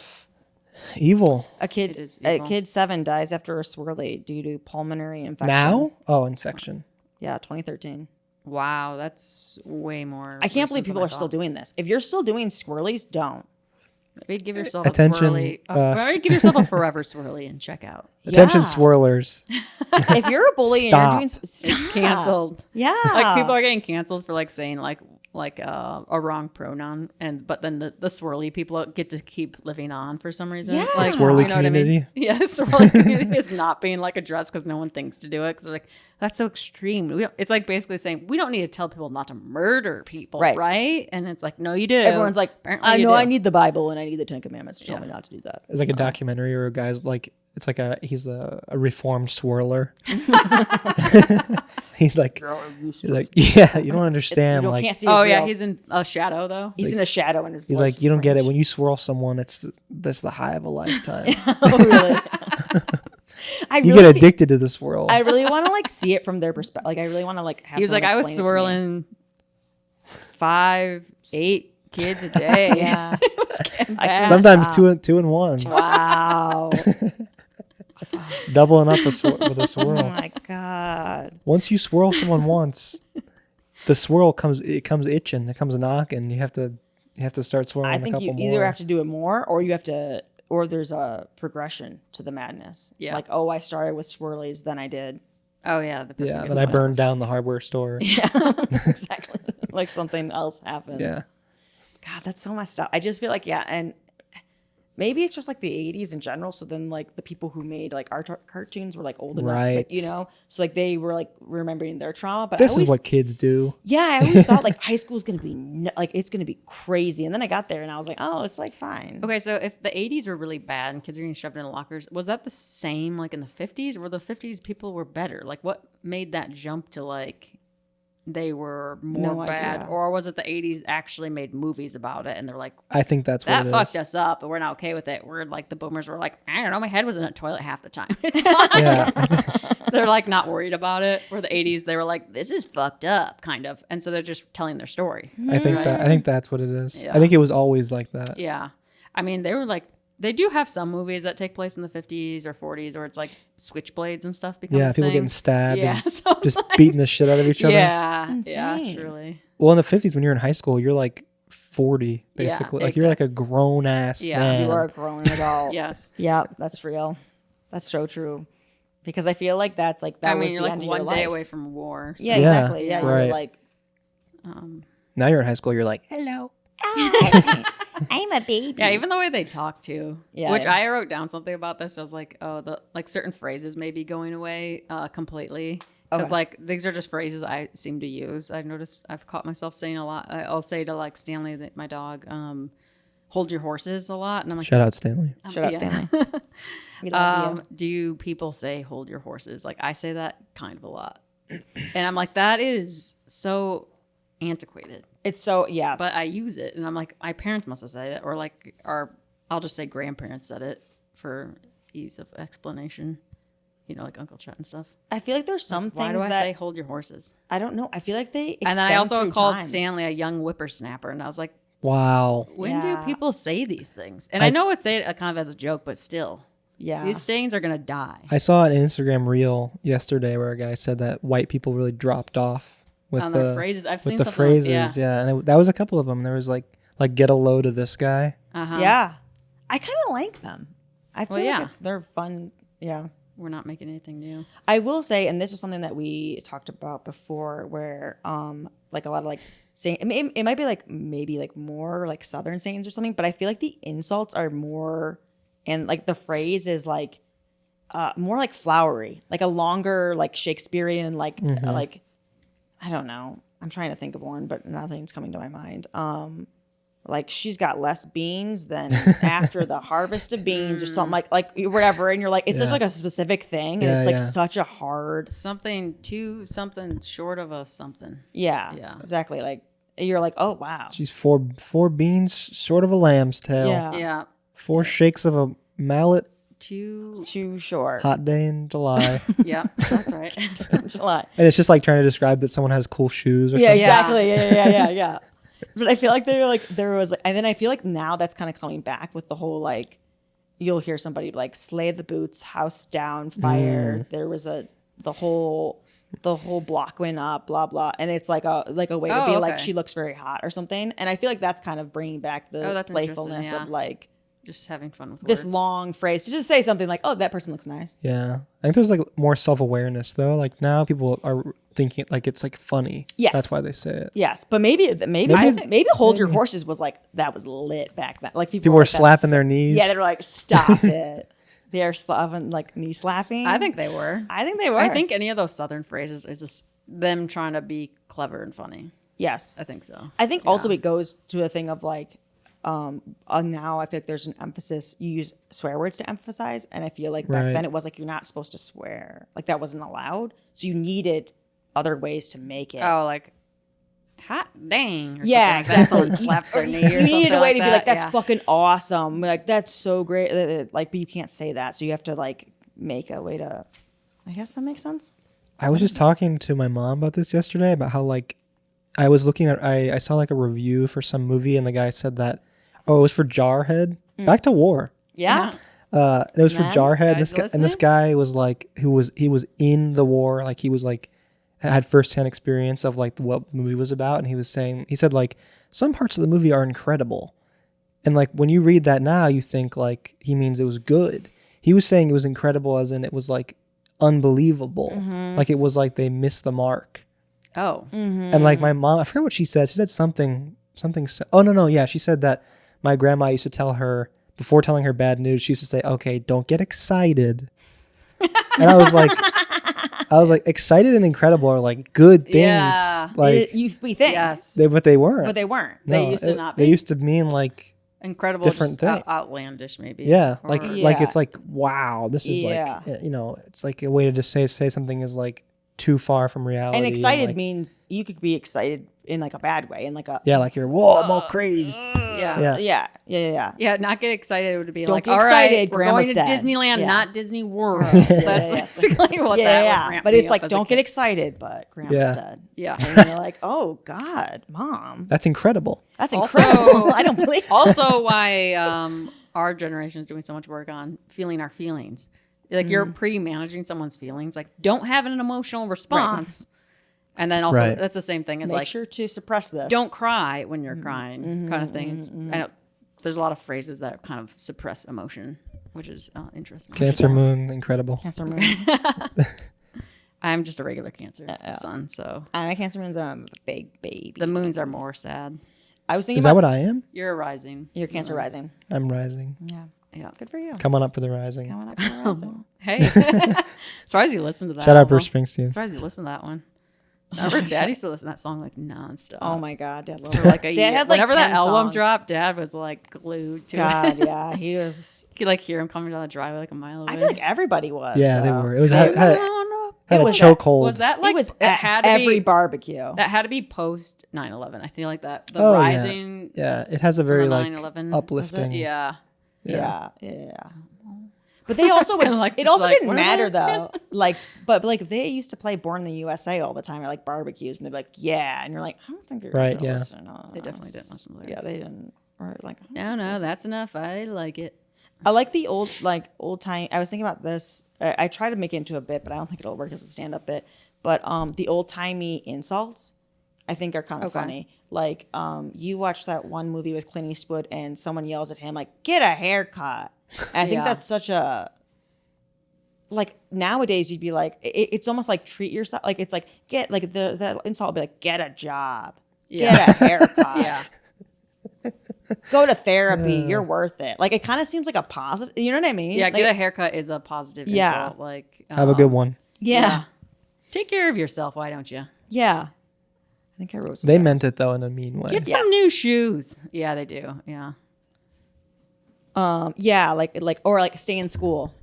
Evil. A It is kid evil. 7 dies after a swirly due to pulmonary infection. Now? Oh, infection. Yeah, 2013. Wow, that's way more. I can't believe recent than people I are still thought. doing this. If you're still doing swirlies, don't. Maybe give yourself Attention, a swirly. Maybe give yourself a forever swirly and check out. Attention, Yeah. swirlers. If you're a bully and you're doing It's canceled. Yeah. Like people are getting canceled for like saying like a wrong pronoun, but then the swirly people get to keep living on for some reason. Yeah. Like, Swirly you know what I mean? community. Yeah, the swirly community is not being like addressed because no one thinks to do it because they're like that's so extreme. It's like basically saying we don't need to tell people not to murder people, right? And it's like no, you do. Everyone's like, Apparently I you know do. I need the Bible and I need the 10 Commandments to tell Yeah. me not to do that. It's like a documentary where a guy's like, it's like he's a reformed swirler. he's like, yeah, you don't understand. You like, can't see his Oh yeah, real- he's in a shadow though. he's in a shadow and his he's voice like, is you don't get it. French. When you swirl someone, that's the high of a lifetime. Oh, really? I You really get addicted to the swirl. I really want to like see it from their perspective. Like I really want to like have. He was like, someone I was explain it to me. swirling 5, 8 kids a day. Yeah. It was getting I bad. can't Sometimes stop. two and one, Wow. doubling up with a Oh swirl. my god. Once you swirl someone once, the swirl comes itching. It comes knocking. You have to start swirling I a think couple you more. either have to do it more or you have to or there's a progression to the madness. Yeah. Like, oh, I started with swirlies, then I did. Oh yeah, the person Yeah, gets then I mad. burned down the hardware store. Yeah. Exactly. Like something else happens. Yeah. God, that's so messed up. I just feel like, yeah, and maybe it's just like the 80s in general. So then like the people who made like our cartoons were like old enough, Right. like, you know? So like they were like remembering their trauma. But This I always, is what kids do. yeah, I always thought like high school is going to be like, it's going to be crazy. And then I got there and I was like, oh, it's like fine. Okay, so if the 80s were really bad and kids were getting shoved in lockers, was that the same like in the 50s? Or were the 50s people were better? Like what made that jump to like they were more No bad? idea. Or was it the 80s actually made movies about it and they're like, I think that's what that it fucked is. us up and we're not okay with it? We're like the boomers were like, I don't know, my head was in a toilet half the time. It's fine. Yeah. They're like not worried about it. Where the 80s, they were like, this is fucked up, kind of. And so they're just telling their story. I think that's what it is. Yeah. I think it was always like that. Yeah. I mean, they were like, they do have some movies that take place in the 50s or 40s where it's like switchblades and stuff become Yeah, a people thing. getting stabbed Yeah. and So just like, beating the shit out of each other. yeah. Insane. Yeah, truly. Well, in the 50s, when you're in high school, you're like 40, Yeah, basically. Like you're like a grown ass Yeah. man. You are a grown adult. Yes. Yeah, that's real. That's so true. Because I feel like that's like that I mean, was you're the like end of one your day life. away from war. So. Yeah, Yeah, exactly. Yeah, right. you're like, Now you're in high school, you're like, hello. I'm a baby. Yeah, even the way they talk too. Yeah, Which yeah. I wrote down something about this. I was like, oh, the like certain phrases may be going away completely. Because Okay. like these are just phrases I seem to use. I've noticed I've caught myself saying a lot. I'll say to like Stanley, that my dog, hold your horses a lot. And I'm like, Shout out Stanley. Shut up, yeah. Stanley. We love you. Do people say hold your horses? Like I say that kind of a lot. And I'm like, that is so antiquated. It's so, yeah. But I use it, and I'm like, my parents must have said it, or like I'll just say grandparents said it for ease of explanation. You know, like Uncle Chet and stuff. I feel like there's some Why things do I that say hold your horses? I don't know. I feel like they And then I extend also through called time. Stanley a young whippersnapper, and I was like, Wow. when Yeah. do people say these things? And I know it's say it kind of as a joke, but still, Yeah. these sayings are gonna die. I saw an Instagram reel yesterday where a guy said that white people really dropped off with On the their phrases, I've with seen the something phrases. Like, yeah. And that was a couple of them. There was like get a load of this guy. Uh-huh. Yeah. I kind of like them. I feel Well, like yeah. they're fun. Yeah. We're not making anything new. I will say, and this is something that we talked about before, where like a lot of like saying it might be like maybe like more like Southern sayings or something, but I feel like the insults are more, and like the phrase is like more like flowery, like a longer like Shakespearean like like I don't know. I'm trying to think of one, but nothing's coming to my mind. Like she's got less beans than after the harvest of beans or something like whatever, and you're like it's just Yeah. like a specific thing, and Yeah, it's like yeah. such a hard Something short of a something. yeah exactly, like you're like, oh wow, She's four beans short of a lamb's tail. yeah Yeah. 4 shakes of a mallet too short. Hot day in July. Yeah, that's right. July. And it's just like trying to describe that someone has cool shoes or Yeah, something. exactly. Yeah. But I feel like there was like, and then I feel like now that's kind of coming back with the whole like, you'll hear somebody like slay the boots, house down, fire. There was the whole block went up, blah blah, and it's like a way to be like she looks very hot or something. And I feel like that's kind of bringing back the playfulness of like just having fun with this words. long phrase to just say something like, "Oh, that person looks nice." Yeah, I think there's like more self-awareness though. Like now people are thinking like it's like funny. Yes, that's why they say it. Yes, but maybe hold your horses was like that was lit back then. Like people were like, slapping their knees. Yeah, they're like, "Stop it." They're slapping like knee slapping. I think they were. I think any of those Southern phrases is just them trying to be clever and funny. Yes, I think so. I think also it goes to a thing of like, now I feel like there's an emphasis. You use swear words to emphasize, and I feel like back then it was like you're not supposed to swear, like that wasn't allowed. So you needed other ways to make it. Oh, like hot dang. Or yeah, exactly. Like someone slaps their knee. You needed a way to be like, that's yeah. fucking awesome. Like that's so great. Like, but you can't say that, so you have to like make a way to. I guess that makes sense. I was just talking to my mom about this yesterday about how like I was looking at I saw like a review for some movie and the guy said that it was for Jarhead. Back to War. Yeah. It was for Jarhead. And this listening? guy was like he was in the war, like he was like had firsthand experience of like what the movie was about, and he said like some parts of the movie are incredible. And like when you read that now, you think like he means it was good. He was saying it was incredible as in it was like unbelievable. Like it was like they missed the mark. Oh. And like my mom, I forgot what she said. She said something. Oh no, yeah. She said that my grandma used to tell her before telling her bad news. She used to say, "Okay, don't get excited." And I was like, excited and incredible are like good things. Yeah. Like we think. Yes. but they weren't. But they weren't. They used to not be. They used to mean like Incredible, different just thing. outlandish, maybe. yeah, Or- like Yeah. it's like wow, this is Yeah. like it's like a way to just say something is like too far from reality. And excited like, means you could be excited in like a bad way, in like a like you're whoa, I'm all crazy. Yeah. Yeah. Yeah, not get excited would be Don't like, get all right, excited, we're Grandma's going to dead. Disneyland, Yeah. not Disney World. That's basically what that would ramp But me it's up like as a don't get kid. excited, but Grandma's Yeah. dead. Yeah. And you're like, oh God, Mom, That's incredible. that's Also- incredible. I don't believe. Also, why our generation is doing so much work on feeling our feelings. Like you're pre-managing someone's feelings. Like don't have an emotional response. And then also Right. that's the same thing as Make like sure to suppress this. don't cry when you're crying kind of thing. I know there's a lot of phrases that kind of suppress emotion, which is interesting. Cancer Moon, incredible. Cancer Moon. I'm just a regular Cancer sun, so I'm a Cancer Moon's a big baby. the moons are more sad. I was thinking Is that about what I am? You're a rising. your Cancer rising. I'm rising. Yeah, Yeah. good for you. Come on up for the rising. Coming up for the rising. Hey. Surprised you listened to that. Shout out album. Bruce Springsteen. Surprised you listened to that one. Remember, Dad used to listen to that song like nonstop. Oh my God, Dad loved For it. like a Dad year. had like Whenever that 10 album songs. dropped, Dad was like glued to it. God, yeah, he was. You could like hear him coming down the driveway like a mile away. I feel like everybody was. Yeah, they though. were. It was I had don't know. a was chokehold. Was that like It was it at had to every be, barbecue. that had to be post 9/11. I feel like that the Oh, yeah. rising Yeah, it has a from very the like 9/11 uplifting. Yeah. Yeah. But they also kinda would, like it just also like, didn't what are matter they though. Like, but like they used to play Born in the USA all the time at like barbecues, and they'd be like, "Yeah," and you're like, "I don't think you're Right, gonna yeah. listen to us." They definitely didn't listen to Yeah, lyrics. they didn't. Or like, No, that's enough. I like it. I like the old time. I was thinking about this. I try to make it into a bit, but I don't think it'll work as a stand-up bit. But the old timey insults, I think, are kind of funny. Like, you watch that one movie with Clint Eastwood, and someone yells at him like, "Get a haircut." And I think Yeah. that's such a like nowadays you'd be like, it's almost like treat yourself. Like it's like get like the insult would be like, get a job, Yeah. get a haircut. Yeah. Go to therapy. You're worth it. Like it kind of seems like a positive. You know what I mean? Yeah, Like, get a haircut is a positive Yeah. insult. Like Have a good one. Yeah. Take care of yourself, why don't you? Yeah. I think I wrote some. They meant it though in a mean way. Get Yes. some new shoes. Yeah, they do. Yeah. Yeah, like or like stay in school.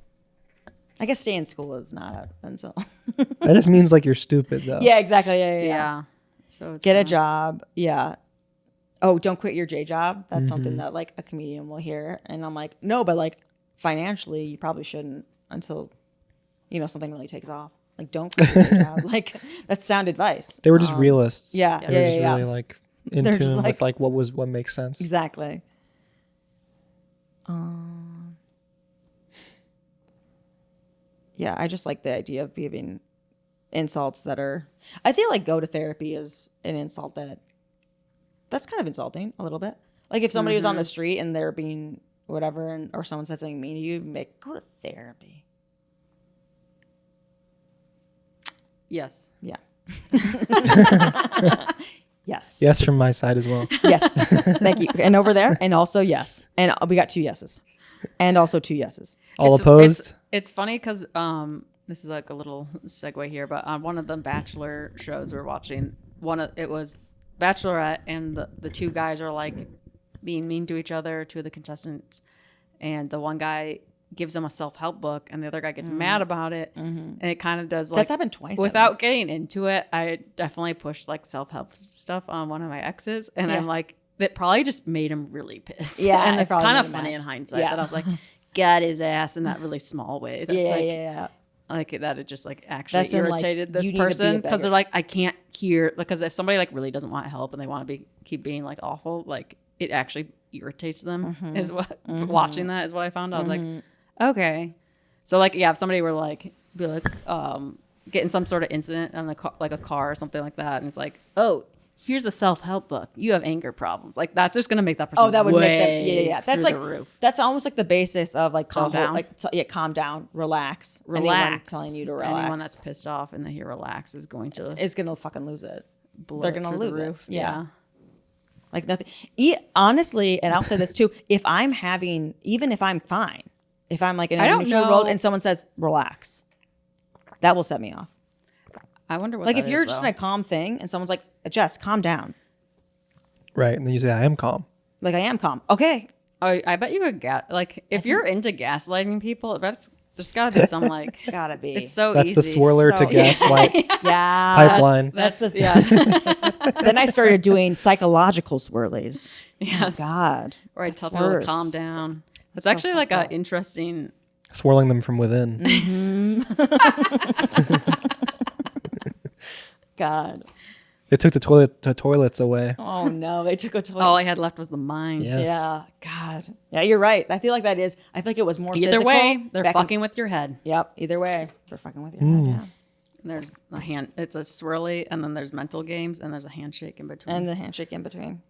I guess stay in school is not an insult. That just means like you're stupid though. Yeah, exactly. Yeah. Yeah. So it's Get a not- job. Yeah. Oh, don't quit your J job. That's something that like a comedian will hear, and I'm like, no, but like financially, you probably shouldn't until, something really takes off. Like, don't quit your day job. Like, that's sound advice. They were just realists. Yeah. They were just really like in They're tune just with like what makes sense. Exactly. Yeah, I just like the idea of giving insults that are. I feel like go to therapy is an insult that's kind of insulting a little bit. Like if somebody was on the street and they're being whatever, or someone said something mean to you, go to therapy. Yes. Yeah. Yes. Yes, from my side as well. Yes. Thank you. And over there, and also yes. And we got 2 yeses, and also 2 yeses. All opposed. It's funny because this is like a little segue here, but on one of the Bachelor shows we're watching, it was Bachelorette, and the 2 guys are like being mean to each other, 2 of the contestants, and the one guy gives them a self-help book, and the other guy gets mad about it, and it kind of does like That's happened twice. without getting into it. I definitely pushed like self-help stuff on one of my exes, and I'm like, that probably just made him really pissed. Yeah, and it it's probably kind made of him funny mad. in hindsight Yeah. that I was like, got his ass in that really small way. That's Yeah. like that it just like actually That's in, like, irritated you this need to be a person because beggar. they're like, I can't hear, because if somebody like really doesn't want help and they want to keep being like awful, like it actually irritates them is what watching that is what I found. I was like, okay. So like, yeah, if somebody were like, be like, getting some sort of incident on the car, like a car or something like that, and it's like, oh, here's a self-help book. You have anger problems. Like that's just gonna make that person. Oh, that would make them. Yeah. That's through like the roof. that's almost like the basis of like Calm the whole, down. like calm down, relax. Anyone Relax. telling you to relax. Anyone that's pissed off and they hear relax is going to is gonna fucking lose it. blow They're it gonna through lose the it. roof. Yeah. Like nothing. Honestly, and I'll say this too: even if I'm fine, if I'm like in I a don't neutral know. road and someone says relax, that will set me off. I wonder what. Like that if you're is, just though. in a calm thing and someone's like, Jess, calm down. Right, and then you say, "I am calm." Like I am calm. Okay. I bet you could if you're into gaslighting people, there's got to be some like. It's gotta be. It's so That's easy. the swirler to So- gaslight yeah. pipeline. That's just, Yeah. Then I started doing psychological swirlies. Yes. God. Or I that's tell people to worse. calm down. It's so actually like fucked an interesting. Swirling them from within. God. They took the toilets away. Oh no, they took a toilet. All I had left was the mind. Yes. Yeah. God. Yeah, you're right. I feel like that is. I feel like it was more Either physical. way, they're back in- fucking with your head. Yep. Either way, they're fucking with you. Yeah. There's a hand. It's a swirly, and then there's mental games, and there's a handshake in between. And the handshake in between.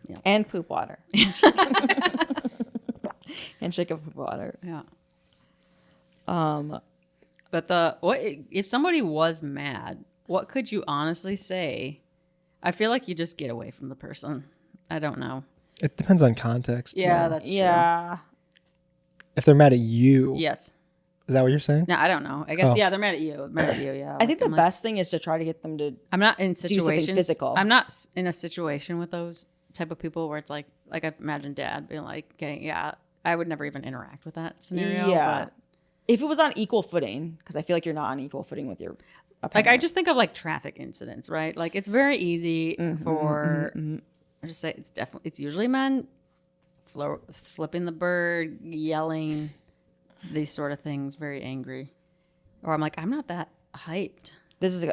Yeah. And poop water. Handshake of poop water. yeah. But what if somebody was mad? What could you honestly say? I feel like you just get away from the person. I don't know. It depends on context. Yeah, that's true. Yeah. If they're mad at you, Yes. is that what you're saying? No, I don't know. I guess Oh. yeah, they're mad at you. Mad at you. Yeah. I think the I'm like- best thing is to try to get them to. I'm not in something situations. physical. I'm not in a situation with those type of people where it's like I imagine Dad being like, I would never even interact with that scenario. Yeah. But If it was on equal footing, because I feel like you're not on equal footing with your. like I just think of like traffic incidents, right? Like it's very easy for I just say it's usually men flipping the bird, yelling, these sort of things, very angry. Or I'm like, I'm not that hyped.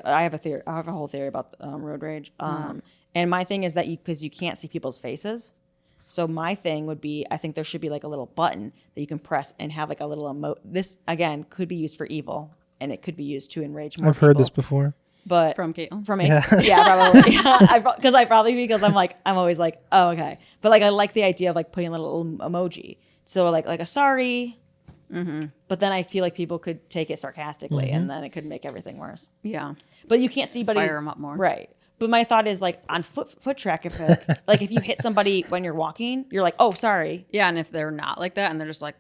I have a theory. I have a whole theory about road rage. And my thing is that because you can't see people's faces. So my thing would be, I think there should be like a little button that you can press and have like a little emote. This again could be used for evil, and it could be used to enrage more. I've heard people. this before. But From Caitlin? from me, yeah, probably. Because I'm always like, oh, okay. But like I like the idea of like putting a little emoji. So like a sorry. But then I feel like people could take it sarcastically, and then it could make everything worse. Yeah. But you can't see anybody's Fire 'em up more. right? But my thought is like on foot track, if like if you hit somebody when you're walking, you're like, oh, sorry. Yeah, and if they're not like that and they're just like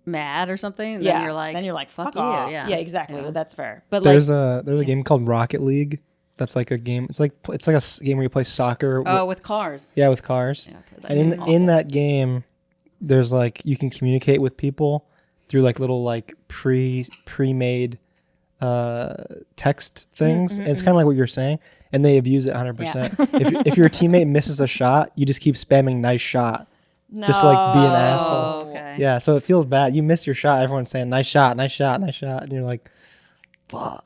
mad or something, Yeah. then you're like, fuck you. off. Yeah. Yeah, exactly. Yeah. That's fair. But There's like, a game called Rocket League. That's like a game. It's like a game where you play soccer. Oh, with cars. Yeah, with cars. Yeah, I played that And game. in that game, there's like you can communicate with people through like little like pre-made text things. And it's kind of like what you're saying, and they abuse it 100%. If your teammate misses a shot, you just keep spamming nice shot. just like be an No. asshole. Oh, okay. Yeah, so it feels bad. You missed your shot. Everyone's saying, nice shot, nice shot, nice shot. And you're like, fuck.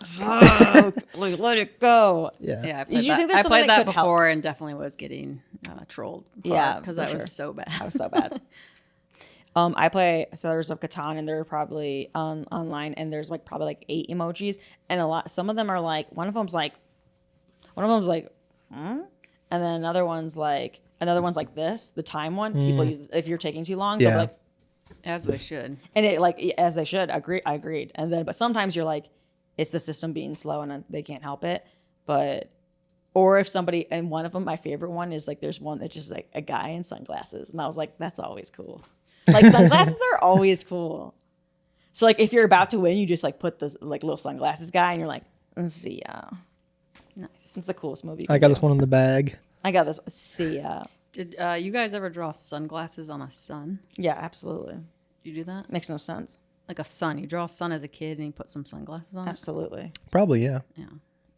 Like, let it go. Yeah. Yeah, I Did you played think that, there's I something played that that could help? before and definitely was getting trolled. Yeah, because for that sure. was so bad. That was so bad. I play Settlers of Catan, and they're probably online, and there's like probably like 8 emojis, and some of them are like one of them's like, hmm? And then another one's like this, the time one. People use if you're taking too long. Yeah. They'll be like, As they should. and it like as they should. I agreed. And then but sometimes you're like, it's the system being slow and they can't help it. But or if somebody and one of them, my favorite one is like there's one that's just like a guy in sunglasses, and I was like, that's always cool. Like sunglasses are always cool. So like if you're about to win, you just like put this like little sunglasses guy, and you're like, see ya. Nice. It's the coolest movie. I got this one in the bag. I got this. See ya. Did you guys ever draw sunglasses on a sun? Yeah, absolutely. Did you do that? Makes no sense. Like a sun. You draw a sun as a kid and you put some sunglasses on it? Absolutely. Probably, yeah. Yeah.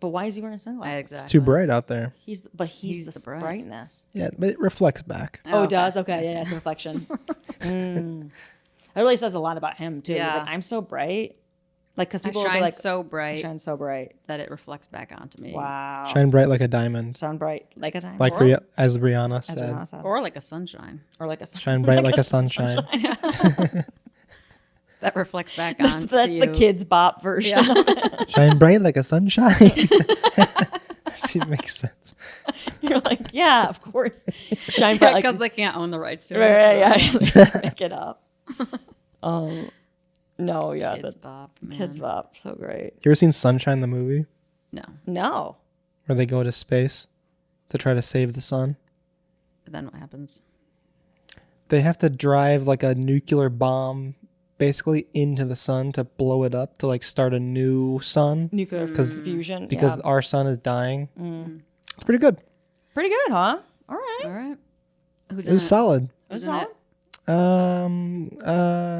But why is he wearing sunglasses? Exactly. It's too bright out there. He's He's the the bright. brightness. Yeah, but it reflects back. Oh, it okay. does? Okay, yeah, it's a reflection. That really says a lot about him, too. He's Yeah. like, I'm so bright. Like, because I people will be shine like, so I bright shine so bright. that it reflects back onto me. Wow. Shine bright like a diamond. Sound bright like a time. Like Or- as Rihanna as said. Rihanna said. Or like a sunshine. Or like a Shine bright like a sunshine. That reflects back on That's the Kids Bop version. Yeah. Shine bright like a sunshine. See, it makes sense. You're like, yeah, of course. Shine bright like Because they can't own the rights to it. right, yeah. Make it up. No, yeah, Kids the Bop, man. Kids Bop, so great. You ever seen Sunshine the movie? No. No. Where they go to space to try to save the sun? Then what happens? They have to drive like a nuclear bomb basically into the sun to blow it up to like start a new sun Nuclear fusion. because yeah. our sun is dying. It's pretty good. Pretty good, huh? All right. All right. Who's It was solid. Who's That's in all.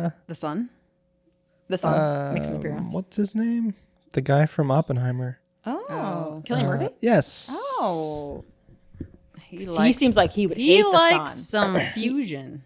it? The sun? The song makes an appearance. What's his name? The guy from Oppenheimer. Oh. Killian Murphy? Yes. Oh. He He seems like he would he hate the likes sun. some fusion.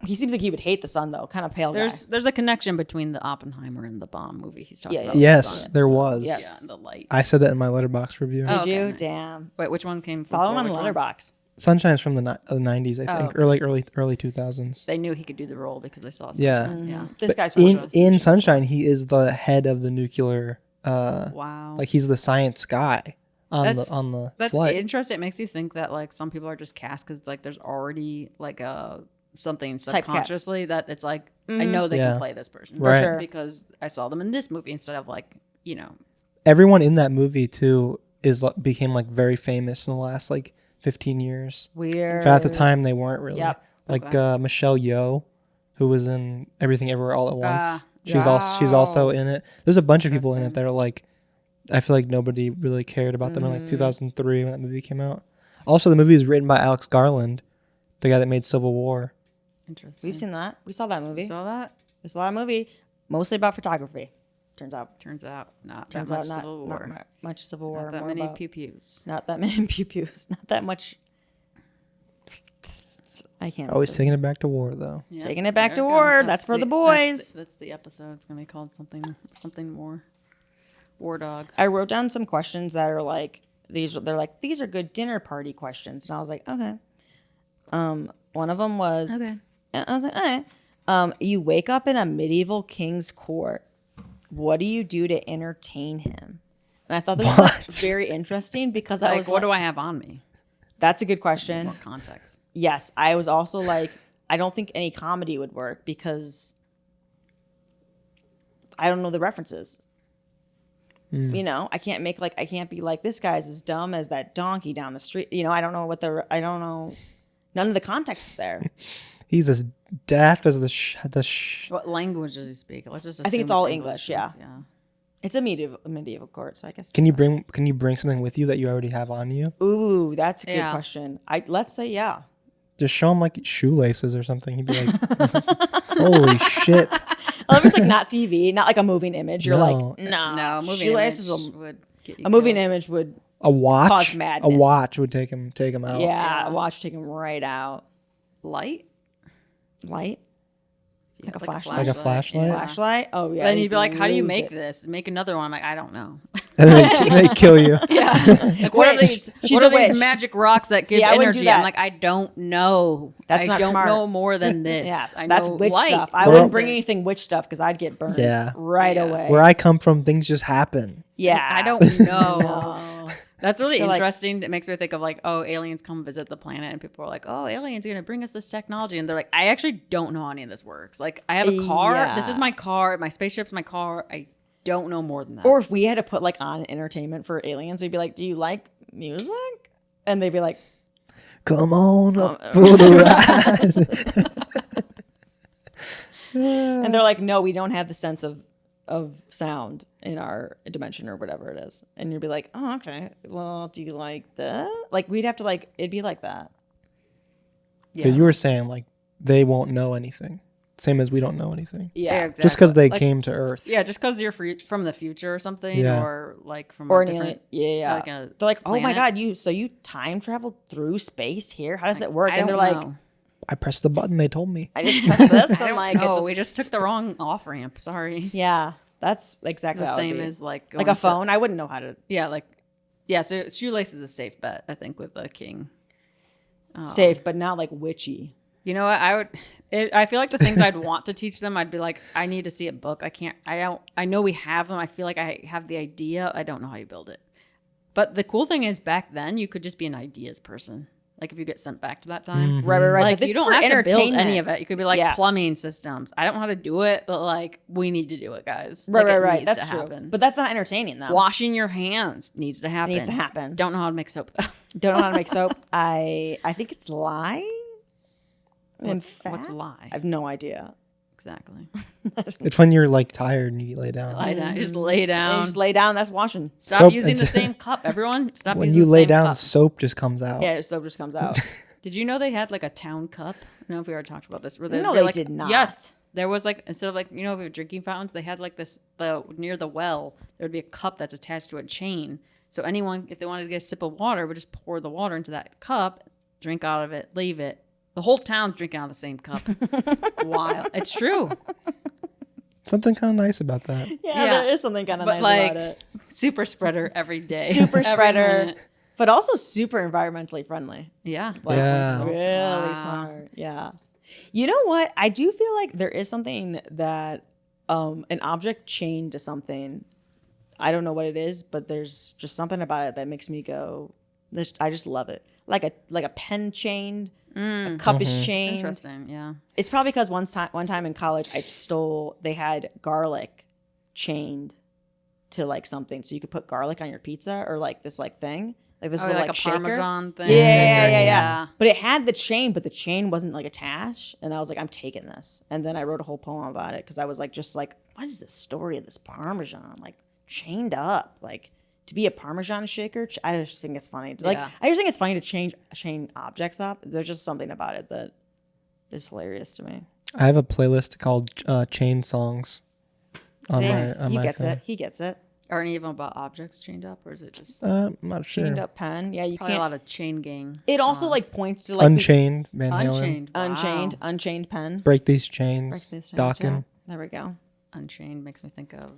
He seems like he would hate the sun, though. Kind of pale guy. There's a connection between the Oppenheimer and the bomb movie he's talking Yeah, about. yeah. the Yes, sun. there was. Yes. Yeah, and the light. I said that in my Letterboxd review. Did Oh, okay, you? nice. Damn. Wait, which one came from? Follow him on Which the one? letterbox. Sunshine's from the 90s, I think, okay. or like early 2000s. They knew he could do the role because they saw. Yeah. Sunshine. Yeah. This guy's In Sunshine, he is the head of the nuclear. Wow. Like he's the science guy on That's- the That's flight. interesting. It makes you think that like some people are just cast because like there's already like a something subconsciously that it's like I know they Yeah. can play this person Right. sure. because I saw them in this movie instead of like Everyone in that movie too became like very famous in the last like 15 years. Weird. But at the time, they weren't really. Yep. Like Okay. Michelle Yeoh, who was in Everything Everywhere All at Once. She's Wow. also in it. There's a bunch of people in it Interesting. that are like, I feel like nobody really cared about them in like 2003 when that movie came out. Also, the movie is written by Alex Garland, the guy that made Civil War. interesting. We've seen that. We saw that movie. saw that. We saw that movie. Mostly about photography. Turns out. Turns out not Turns that out much not, Civil not War. mu- much Civil War. Not that more many about- pew pews. Not that many pew pews. Not that much. I can't. Always taking it back to war, though. Yeah, Taking it back there to we go. war. That's for the boys. That's the episode. It's gonna be called something more. War dog. I wrote down some questions that are like these. They're like these are good dinner party questions, and I was like, okay. One of them was. Okay. And I was like, all right. You wake up in a medieval king's court. What do you do to entertain him? And I thought this was very interesting because I Like, was what do like, I have on me? that's a good question. More context. Yes, I was also like, I don't think any comedy would work because I don't know the references. You know, I can't be like, this guy's as dumb as that donkey down the street. You know, I don't know. None of the context is there. He's as daft as What language does he speak? Let's just. I think assume it's all English, yeah. Yeah. It's a medieval court, so I guess. Can you bring something with you that you already have on you? Ooh, that's a good Yeah. question. Let's say yeah. Just show him like shoelaces or something. He'd be like, "Holy shit!" Well, if it's like not TV, not like a moving image. You're No. like, nah. No, moving shoelaces image will- would get you a moving killed. image would. A watch. Cause A madness. watch would take him out. Yeah, a watch take him right out. light. Light? Yeah, Like a flashlight? Like a flashlight? Flashlight? Oh, yeah. Then you'd be like, how do you lose make it. this? Make another one. I'm like, I don't know. And they kill you. Yeah. Like, what are Witch. these, She's what a are these witch. magic rocks that give See, I wouldn't do energy? that. I'm like, I don't know. That's I not don't smart. know more than this. Yes, I that's know witch light. stuff. I Well- wouldn't bring anything witch stuff because I'd get burned Yeah. right Yeah. away. Where I come from, things just happen. yeah. I don't know. No. That's really They're like- interesting. It makes me think of like, oh, aliens come visit the planet, and people are like, oh, aliens are gonna bring us this technology, and they're like, I actually don't know how any of this works. Like, I have a car. Yeah. This is my car. My spaceship's my car. I don't know more than that. Or if we had to put like on entertainment for aliens, we'd be like, do you like music? And they'd be like, Come on up for the ride. and they're like, no, we don't have the sense of sound in our dimension or whatever it is. And you'd be like, oh, okay. Well, do you like that? Like, we'd have to like, it'd be like that. yeah. But you were saying like they won't know anything, same as we don't know anything. Yeah. exactly. Just because they Like, came to Earth. Yeah, just because you're from the future or something, Yeah. or like from Or a an different. alien. Yeah. like a They're like, oh my planet. God, you time traveled through space here? How does it work? I And don't they're like, know. I pressed the button. They told me. I just pressed this and like, Oh, it we just took the wrong off ramp. Sorry. yeah, that's exactly The how it would same be. as like like going a phone. I wouldn't know how to. Yeah, so shoelace is a safe bet, I think, with the king. Safe, but not like witchy. You know what? I feel like the things I'd want to teach them, I'd be like, I need to see a book. I know we have them. I feel like I have the idea. I don't know how you build it. But the cool thing is back then you could just be an ideas person. Like if you get sent back to that time. Right. Like But this you is don't for have to build entertainment. any of it. You could be like Yeah. plumbing systems. I don't know how to do it, but like we need to do it, guys. Right, Like, it right. needs That's to true. happen. But that's not entertaining though. Washing your hands needs to happen. Needs to happen. Don't know how to make soap though. Don't know how to make soap. I think it's lying. In What's fact, lie? I have no idea. Exactly. It's when you're like tired and you lay down. Lie down. You just lay And down. you just lay down. That's washing. Stop Soap- using the same cup, everyone. Stop When using you the lay same down, cup. soap just comes out. Yeah, soap just comes out. Did you know they had like a town cup? I don't know if we already talked about this. Where No, they're they like, did not. Yes, there was like instead of like we have drinking fountains, they had like this near the well. There would be a cup that's attached to a chain. So anyone, if they wanted to get a sip of water, would just pour the water into that cup, drink out of it, leave it. The whole town's drinking out of the same cup. Wild. It's true. Something kind of nice about that. Yeah, there is something kind of But nice like about it. super spreader every day. Super Every spreader, minute. but also super environmentally friendly. Yeah. Like, Yeah. it's really Wow. smart. Yeah. You know what? I do feel like there is something that an object chained to something. I don't know what it is, but there's just something about it that makes me go. I just love it. Like a pen chained, a cup is It's chained. interesting. Yeah. It's probably because one time in college they had garlic chained to like something, so you could put garlic on your pizza or like this like thing. Like this little like like a shaker. Parmesan thing. Yeah. But it had the chain, but the chain wasn't like attached. And I was like, I'm taking this. And then I wrote a whole poem about it because I was like, what is the story of this Parmesan? Like chained up, like to be a Parmesan shaker. I just think it's funny. Like Yeah. I just think it's funny to chain objects up. There's just something about it that is hilarious to me. I have a playlist called Chain Songs. On See, my he gets phone. it. He gets it. Are any of them about objects chained up, or is it just I'm not sure. Chained up pen. Yeah, you probably a can't. lot of chain gang? It also songs. like points to like Unchained, Van Halen. Unchained. Wow. unchained pen. Break these chains. Breaks these chains, Docking. yeah. There we go. Unchained makes me think of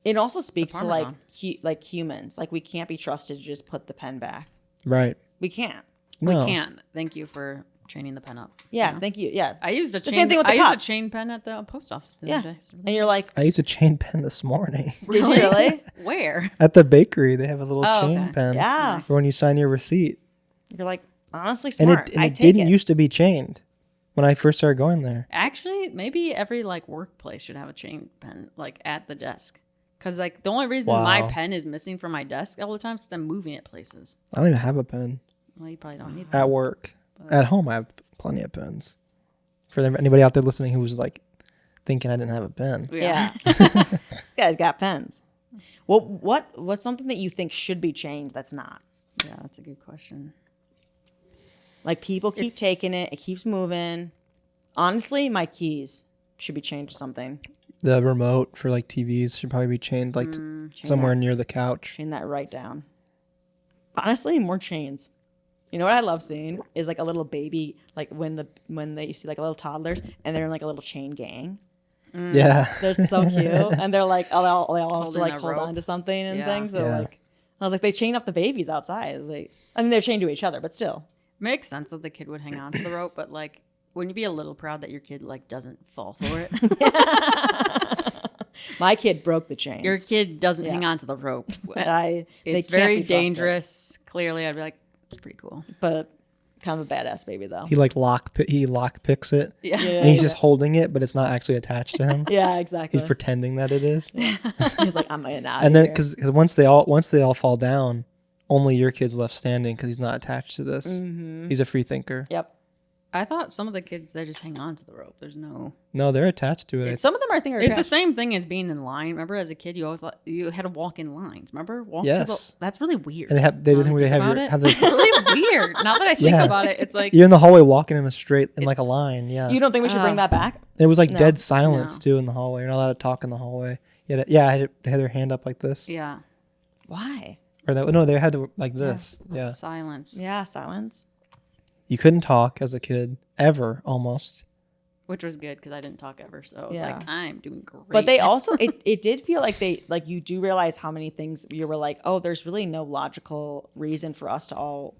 It also speaks to like Parmesan. like humans. Like we can't be trusted to just put the pen back. Right. We can't. No. we can't. Thank you for chaining the pen up. Yeah, You know? thank you. Yeah. I used a The chain. same thing with the I used cup. a chain pen at the post office the Yeah. other day. It's really And you're like, I used a chain pen this morning. did you really? where? At the bakery, they have a little Oh, chain okay. pen Yeah. for when you sign your receipt. You're like, honestly And smart. it, and I it take didn't it. used to be chained when I first started going there. Actually, maybe every like workplace should have a chain pen like at the desk. Cause like the only reason my Wow. pen is missing from my desk all the time is that I'm moving it places. I don't even have a pen Well, you probably don't need at one. work. At home, I have plenty of pens. For anybody out there listening who was like thinking I didn't have a pen. Yeah. This guy's got pens. Well, what's something that you think should be changed that's not? Yeah, that's a good question. Like people keep taking it. It keeps moving. Honestly, my keys should be changed to something. The remote for like TVs should probably be chained like somewhere near the couch. Chain that right down. Honestly, more chains. You know what I love seeing is like a little baby, like when you see like little toddlers and they're in like a little chain gang. Yeah. They're so cute, and they're like, oh, they all have to Holding like a hold rope. on to something and Yeah. things. So Yeah. like, I was like, they chain up the babies outside. Like, I mean, they're chained to each other, but still. Makes sense that the kid would hang on to the rope, but like, wouldn't you be a little proud that your kid like doesn't fall for it? My kid broke the chains. Your kid doesn't Yeah. hang on to the rope. They It's can't very be trusted. dangerous. Clearly, I'd be like, it's pretty cool. But kind of a badass baby though. He like lock picks it, Yeah. and he's just holding it, but it's not actually attached to him. Yeah, exactly. He's pretending that it is. He's like, I'm in out. And then because once they all fall down, only your kid's left standing because he's not attached to this. He's a free thinker. Yep. I thought some of the kids, they just hang on to the rope. There's no. No, they're attached to it. Some of them I think are. It's the same thing as being in line. Remember, as a kid, you always you had to walk in lines. Remember, walk to the. Yes. That's really weird. And they do Now the thing that where I they have think your about have it. It's the, really weird. Now that I think Yeah. about it, it's like you're in the hallway walking in a straight in like a line. Yeah. You don't think we should bring that back? It was like No. dead silence No. too in the hallway. You're not allowed to talk in the hallway. They had their hand up like this. yeah, Why? Or no, they had to like this. Yeah. silence. Yeah, silence. You couldn't talk as a kid ever, almost. Which was good because I didn't talk ever, so I was Yeah. like, I'm doing great. But they also, it did feel like you do realize how many things you were like, oh, there's really no logical reason for us to all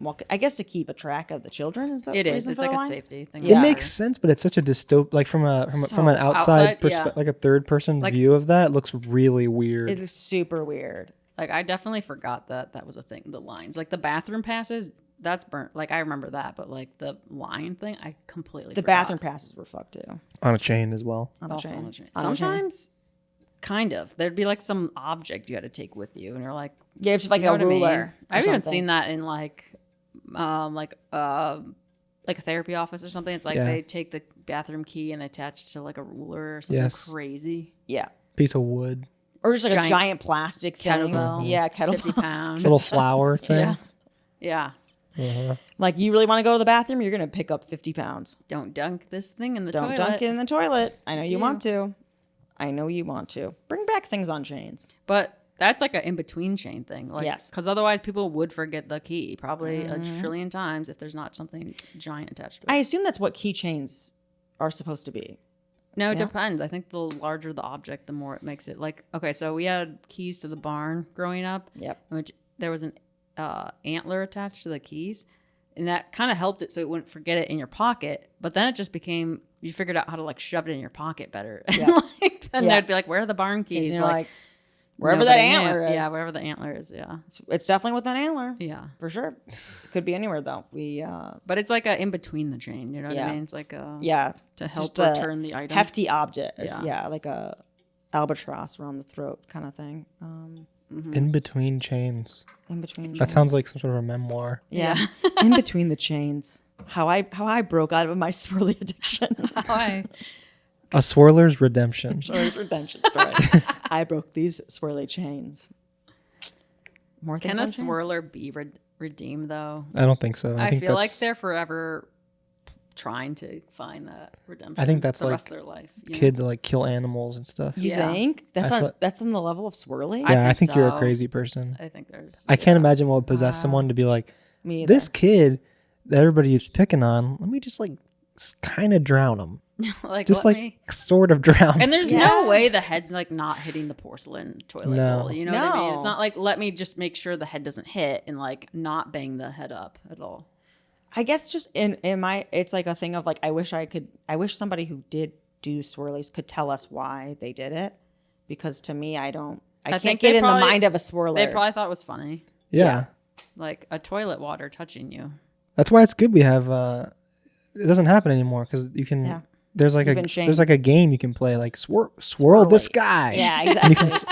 walk. I guess to keep a track of the children is the it is. reason It's for like the a line? safety thing. Yeah. It makes sense, but it's such a dystop. Like from an outside outside, perspective, yeah. like a third person Like- view of that looks really weird. It is super weird. Like I definitely forgot that was a thing. The lines, like the bathroom passes, that's burnt. Like I remember that, but like the line thing, I completely. The forgot. bathroom passes were fucked too. On a chain as well. On a Also chain. on the chain. On a chain. Sometimes, kind of, there'd be like some object you had to take with you, and you're like, Yeah, it's like you know a what I mean? ruler. I've even seen that in like a therapy office or something. It's like Yeah. they take the bathroom key and attach it to like a ruler or something Yes. crazy. Yeah. Piece of wood, Or just like a Giant giant plastic thing. kettlebell. Yeah, 50 kettlebell. pounds. little flower thing. Yeah. Like, you really want to go to the bathroom? You're going to pick up 50 pounds. Don't dunk this thing in the Don't toilet. dunk it in the toilet. I know you you. want to. I know you want to. Bring back things on chains. But that's like an in-between chain thing. Like, Yes. because otherwise people would forget the key probably a trillion times if there's not something giant attached to it. I assume that's what keychains are supposed to be. No, it Yeah. depends. I think the larger the object, the more it makes it. Like, okay, so we had keys to the barn growing up. Yep. Which there was an antler attached to the keys, and that kind of helped it so it wouldn't forget it in your pocket. But then it just became you figured out how to like shove it in your pocket better. Yeah. Like, then Yeah. they'd be like, "Where are the barn keys?" You're like, Like wherever that nobody knew. antler is. Yeah, wherever the antler is. Yeah, It's definitely with that antler. yeah. For sure. Could be anywhere, though. But it's like a in between the chain. You know what Yeah. I mean? It's like a Yeah. to It's help just a return the item. hefty object. Yeah. Yeah, like a albatross around the throat kind of thing. In between chains. In between. That sounds like some sort of a memoir. Yeah. In between the chains. How I broke out of my swirly addiction. Why? A swirler's redemption. Swirly's redemption story. I broke these swirly chains. More things Can a on chains? swirler be redeemed though? I don't think so. I think feel like that's they're forever trying to find that redemption. I think that's the like rest of their life. you know? kids that like kill animals and stuff. You Yeah. think that's I on feel- that's on the level of swirly? Yeah, I think you're a so. crazy person. I think there's. I can't imagine what would possess someone to be like, Me either. this kid that everybody's picking on, let me just like kind of drown him. like Just let like me. sort of drown. And there's Yeah. no way the head's like not hitting the porcelain toilet No. bowl. You know what I mean? It's No. not like let me just make sure the head doesn't hit and like not bang the head up at all. I guess just in my it's like a thing of like I wish somebody who did do swirlies could tell us why they did it, because to me I can't think get they in the probably- mind of a swirler. They probably thought it was funny, yeah. like a toilet water touching you. That's why it's good we have it doesn't happen anymore because you can Yeah. there's like You've been shamed. there's like a game you can play like swirl this Swirly. guy. Yeah, And you exactly. can s-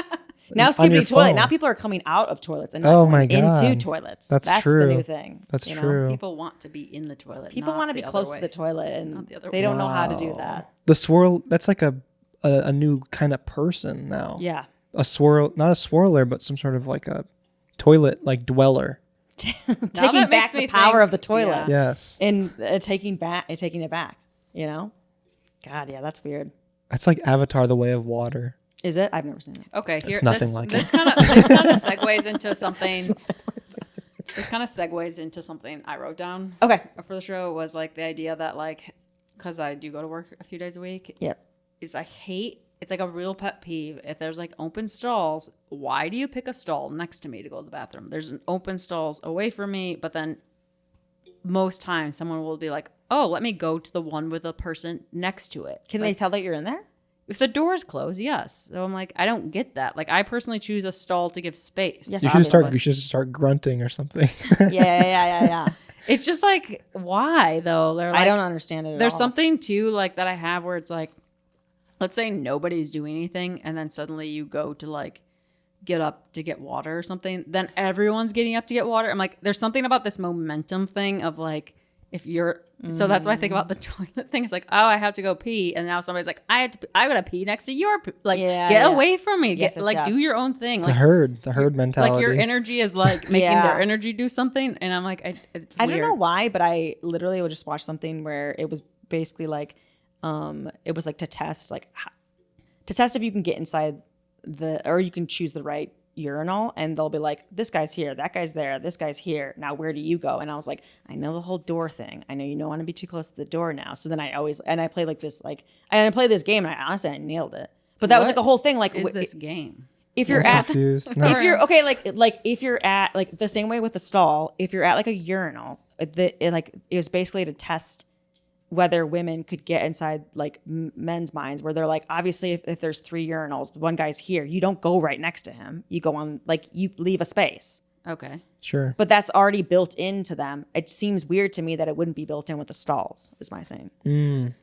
Now on skipping your toilet. phone. Now people are coming out of toilets and Oh not my going into God. toilets. That's the true. new thing. That's you know? true. People want to be in the toilet. People want want to be close to the toilet and Not the other they way. don't know how to do Wow. that. The swirl that's like a new kind of person now. Yeah. A swirl, not a swirler, but some sort of like a toilet like dweller. Taking that back makes the me power think- of the toilet. Yeah. Yes. And taking it back, you know? God, yeah, that's weird. That's like Avatar: The Way of Water. Is it? I've never seen it. Okay, here nothing this, like this kind of segues into something This kind of segues into something I wrote down. Okay. For the show was like the idea that like, because I do go to work a few days a week. Yep. Is I hate. It's like a real pet peeve. If there's like open stalls, why do you pick a stall next to me to go to the bathroom? There's an open stalls away from me, but then most times someone will be like, oh, let me go to the one with the person next to it. Can like, they tell that you're in there? If the door's closed, yes. So I'm like, I don't get that. Like I personally choose a stall to give space. Yes, You should start grunting or something. Yeah. It's just like, why though? They're like, I don't understand it at There's all. something too like that I have where it's like, let's say nobody's doing anything and then suddenly you go to like get up to get water or something, then everyone's getting up to get water. I'm like, there's something about this momentum thing of like, if you're, so that's why I think about the toilet thing. It's like, oh, I have to go pee. And now somebody's like, I gotta pee next to your, get away from me. Yes, Do your own thing. It's like, the herd mentality. Like your energy is like making their energy do something. And I'm like, it's I weird. don't know why, but I literally would just watch something where it was basically like, it was like to test if you can get inside or you can choose the right urinal, and they'll be like, this guy's here, that guy's there, this guy's here, now where do you go? And I was like, I know the whole door thing, I know you don't want to be too close to the door now. So then I play like this, like, and I play this game, and I nailed it, but that was like a whole thing. Like, is this game? If you're I'm at confused. No. if you're okay, like if you're at like the same way with the stall, if you're at like a urinal, it was basically to test whether women could get inside like men's minds, where they're like, obviously if there's 3 urinals, one guy's here, you don't go right next to him, you go on, like, you leave a space. Okay. Sure. But that's already built into them. It seems weird to me that it wouldn't be built in with the stalls, is my saying.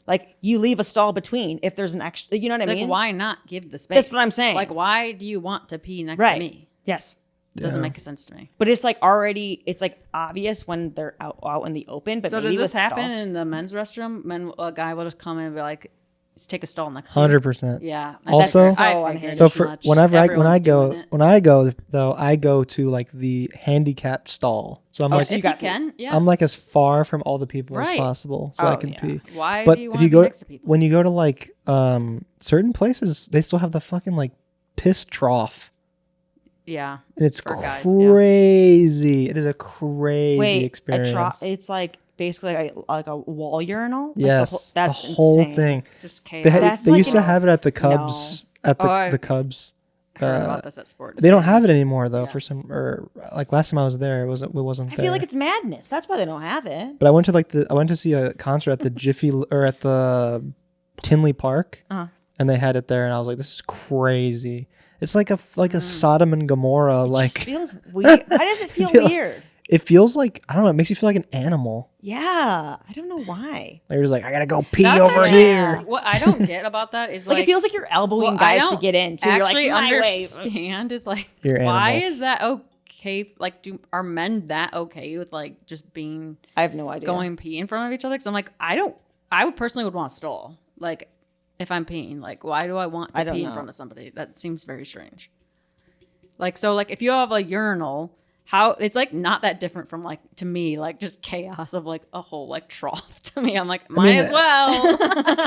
Like, you leave a stall between if there's an extra, you know what I mean? Like, why not give the space? That's what I'm saying. Like, why do you want to pee next Right. to me? Yes. Doesn't make sense to me. But it's like already, it's like obvious when they're out in the open. But So maybe does this with happen stalls, in the men's restroom? A guy will just come in and be like, "Let's take a stall next to you." 100%. Yeah. Also- That's- I So figured unhinged. as So for much. when I go Everyone's doing it. though, I go to like the handicapped stall. So I'm like If you can, yeah. I'm like as far from all the people as Right. possible, so I can pee. Why But do you if want to you be go next to people? when you go to like certain places, they still have the fucking like piss trough. Yeah. And it's For guys, yeah. crazy. It is a crazy experience. it's like basically like a wall urinal. Like Yes, that's the whole insane. thing. Just They, chaos. That's they like used to an- have it at the no. Cubs. At I the Cubs. heard about this at sports. They don't have it stadiums. anymore though. Yeah. For some, or like last time I was there, it wasn't I there. feel like it's madness. That's why they don't have it. But I went to see a concert at the Jiffy or at the Tinley Park, and they had it there, and I was like, this is crazy. It's like a Sodom and Gomorrah. It Like just feels weird. Why does it feel weird? it feels like, I don't know. It makes you feel like an animal. Yeah, I don't know why. Like you're just like, I gotta go pee That's over actually- here. What I don't get about that is Like, it feels like you're elbowing I guys to don't get in too. You're like, actually my way. understand is like, You're why animals. is that okay? Like, are men that okay with like just being I have no idea. going pee in front of each other? Because I'm like, I would personally would want a stall. Like, if I'm peeing, like, why do I want to I don't pee in know. front of somebody? That seems very strange. Like, so like if you have a urinal, how it's like not that different from like, to me, like just chaos of like a whole like trough to me. I'm like, might as well.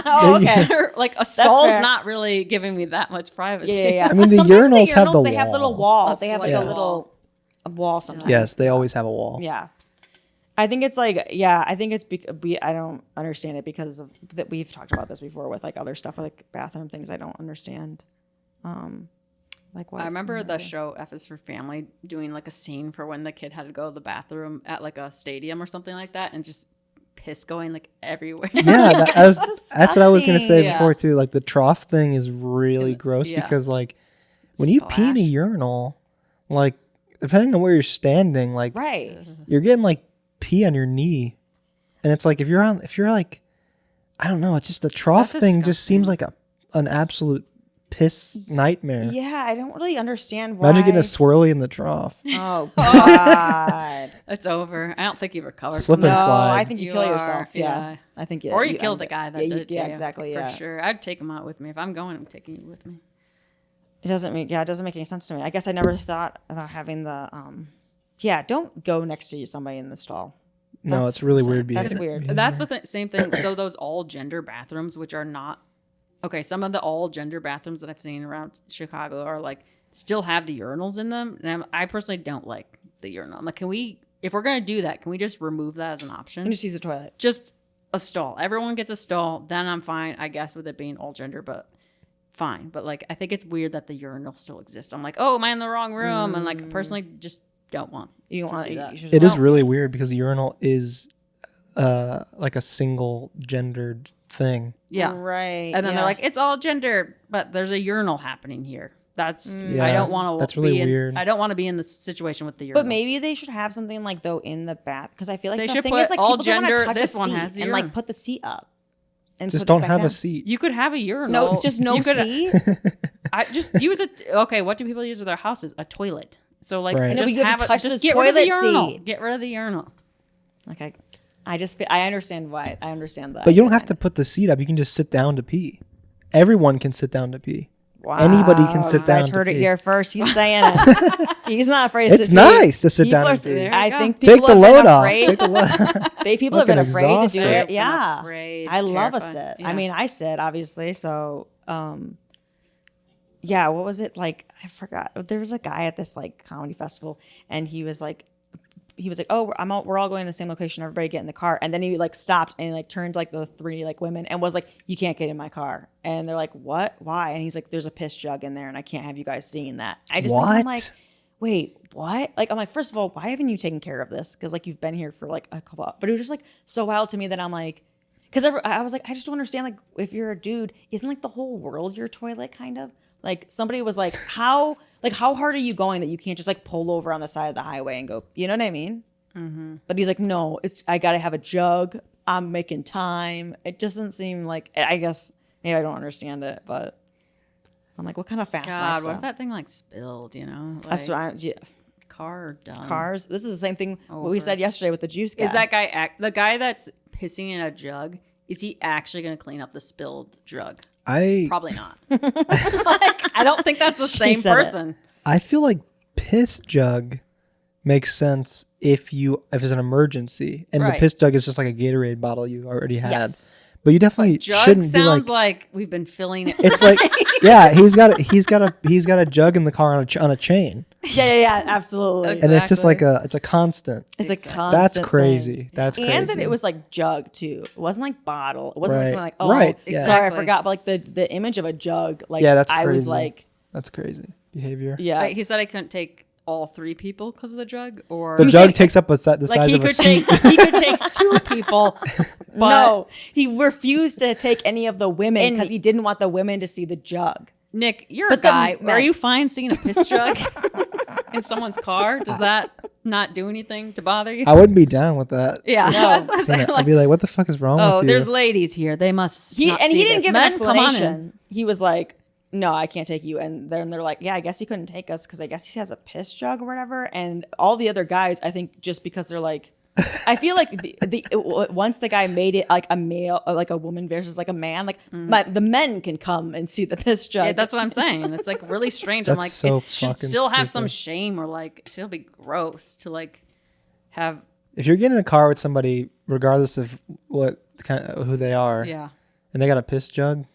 Oh, okay. Like a stall's fair. not really giving me that much privacy. Yeah. I mean, the Sometimes urinals have the they have little wall. walls. They have like Yeah. a little wall sometimes. Yes, they always have a wall. Yeah. I think it's like, yeah, I think it's, I don't understand it because of that. We've talked about this before with like other stuff, like bathroom things I don't understand. Like what? I remember the show F is for Family doing like a scene for when the kid had to go to the bathroom at like a stadium or something like that, and just piss going like everywhere. Yeah, that's what I was gonna say Yeah. before too. Like the trough thing is really gross yeah. because like when you pee in a Splash. urinal, like depending on where you're standing, like Right. you're getting like pee on your knee, and it's like if you're like, I don't know, it's just the trough That's thing just seems disgusting. like an absolute piss nightmare. Yeah, I don't really understand why. Imagine getting a swirly in the trough. Oh God. It's over. I don't think you recovered. Slip from and that. No, slide. I think you kill are, yourself. Yeah. I think Or you killed the guy that did it to yeah, you, exactly. For Yeah. sure. I'd take him out with me. If I'm going, I'm taking you with me. It doesn't make any sense to me. I guess I never thought about having the don't go next to somebody in the stall. No, That's it's really what I'm weird. saying. That's behavior. weird. That's the same thing. So those all gender bathrooms, which are not okay. Some of the all gender bathrooms that I've seen around Chicago are like still have the urinals in them, and I personally don't like the urinal. I'm like, can we if we're gonna do that, can we just remove that as an option? And just use the toilet. Just a stall. Everyone gets a stall. Then I'm fine, I guess, with it being all gender, but fine. But like, I think it's weird that the urinal still exists. I'm like, oh, am I in the wrong room? And like, personally, just don't want. You don't to want see that. It is really weird because the urinal is like a single gendered thing. Yeah. Right. And then they're like, it's all gender, but there's a urinal happening here. That's Yeah, I don't want to. that's really weird. I don't want to be in the situation with the urinal. But maybe they should have something like though in the bath because I feel like They the should thing put is like all people don't want to gender- touch this a one seat has the and like urinal. put the seat up. And Just put it don't back have down. a seat. you could have a urinal. No, just no You could- seat. I just use it. Okay, what do people use at their houses? A toilet. So like, Right. No, but just you have have to it. touch Just this get rid of the toilet urinal. seat. Get rid of the urinal. Like I just feel, I understand why. I understand that. But you don't have to put the seat up. You can just sit down to pee. Everyone can sit down to pee. Wow. Anybody can sit You guys down to heard it pee. here first. He's saying it. He's not afraid to It's sit. nice to sit People down are- and pee. There you I go. think Take people the have been load off. afraid- Take the load. People have been Looking afraid to do exhausted. it. Been Yeah. afraid, I love a terrified. sit. Yeah. I mean, I sit obviously. So, yeah. What was it like? I forgot. There was a guy at this like comedy festival, and he was like, oh, we're all going to the same location. Everybody get in the car. And then he like stopped and he like turned like the three like women and was like, you can't get in my car. And they're like, what? Why? And he's like, there's a piss jug in there, and I can't have you guys seeing that. I just think I'm What? like, wait, what? Like, I'm like, first of all, why haven't you taken care of this? Because like you've been here for like a couple. But it was just like so wild to me that I'm like, because I was like, I just don't understand. Like, if you're a dude, isn't like the whole world your toilet kind of? Like somebody was like, how hard are you going that you can't just like pull over on the side of the highway and go? You know what I mean? Mm-hmm. But he's like, no, I got to have a jug. I'm making time. It doesn't seem like. I guess maybe I don't understand it, but I'm like, what kind of fast God, lifestyle? what if that thing like spilled? You know, like, That's what yeah. car done. Cars. This is the same thing what we Over. said yesterday with the juice guy. Is that guy the guy that's pissing in a jug? Is he actually going to clean up the spilled jug? Probably not. Like, I don't think that's the She same said it. person. I feel like piss jug makes sense if it's an emergency and the Right. piss jug is just like a Gatorade bottle you already had. Yes. But you definitely Jug shouldn't sounds be like, like we've been filling it. it's like yeah, he's got a jug in the car on a chain. Yeah, absolutely. And it's just Exactly. like it's a constant. It's a Exactly. constant That's crazy. thing. That's crazy. And that it was like jug too. It wasn't like bottle. It wasn't Right. something like, oh, Right, yeah. sorry, I Exactly. forgot. But like the image of a jug, like Yeah, that's I was crazy. like, That's crazy behavior. yeah. Like, he said I couldn't take all three people because of the jug, or The jug takes up the size like he of a could seat. take he could take two people. But No, he refused to take any of the women And- because he didn't want the women to see the jug. Nick, you're But a the guy. men- Are you fine seeing a piss jug in someone's car? Does that not do anything to bother you? I wouldn't be down with that. Yeah, that's what I'm saying. I'd be like, what the fuck is wrong oh, with you? there's ladies here. They must. He not and see he didn't this. give an Men, come on in. explanation. He was like, no, I can't take you. And then they're like, yeah, I guess he couldn't take us because I guess he has a piss jug or whatever. And all the other guys, I think, just because they're like, I feel like once the guy made it like a male, like a woman versus like a man, like the men can come and see the piss jug. Yeah, that's what I'm saying. It's like really strange. I'm like, That's so it should fucking still have some stupid. shame or like still be gross to like have. If you're getting in a car with somebody, regardless of who they are, Yeah. and they got a piss jug,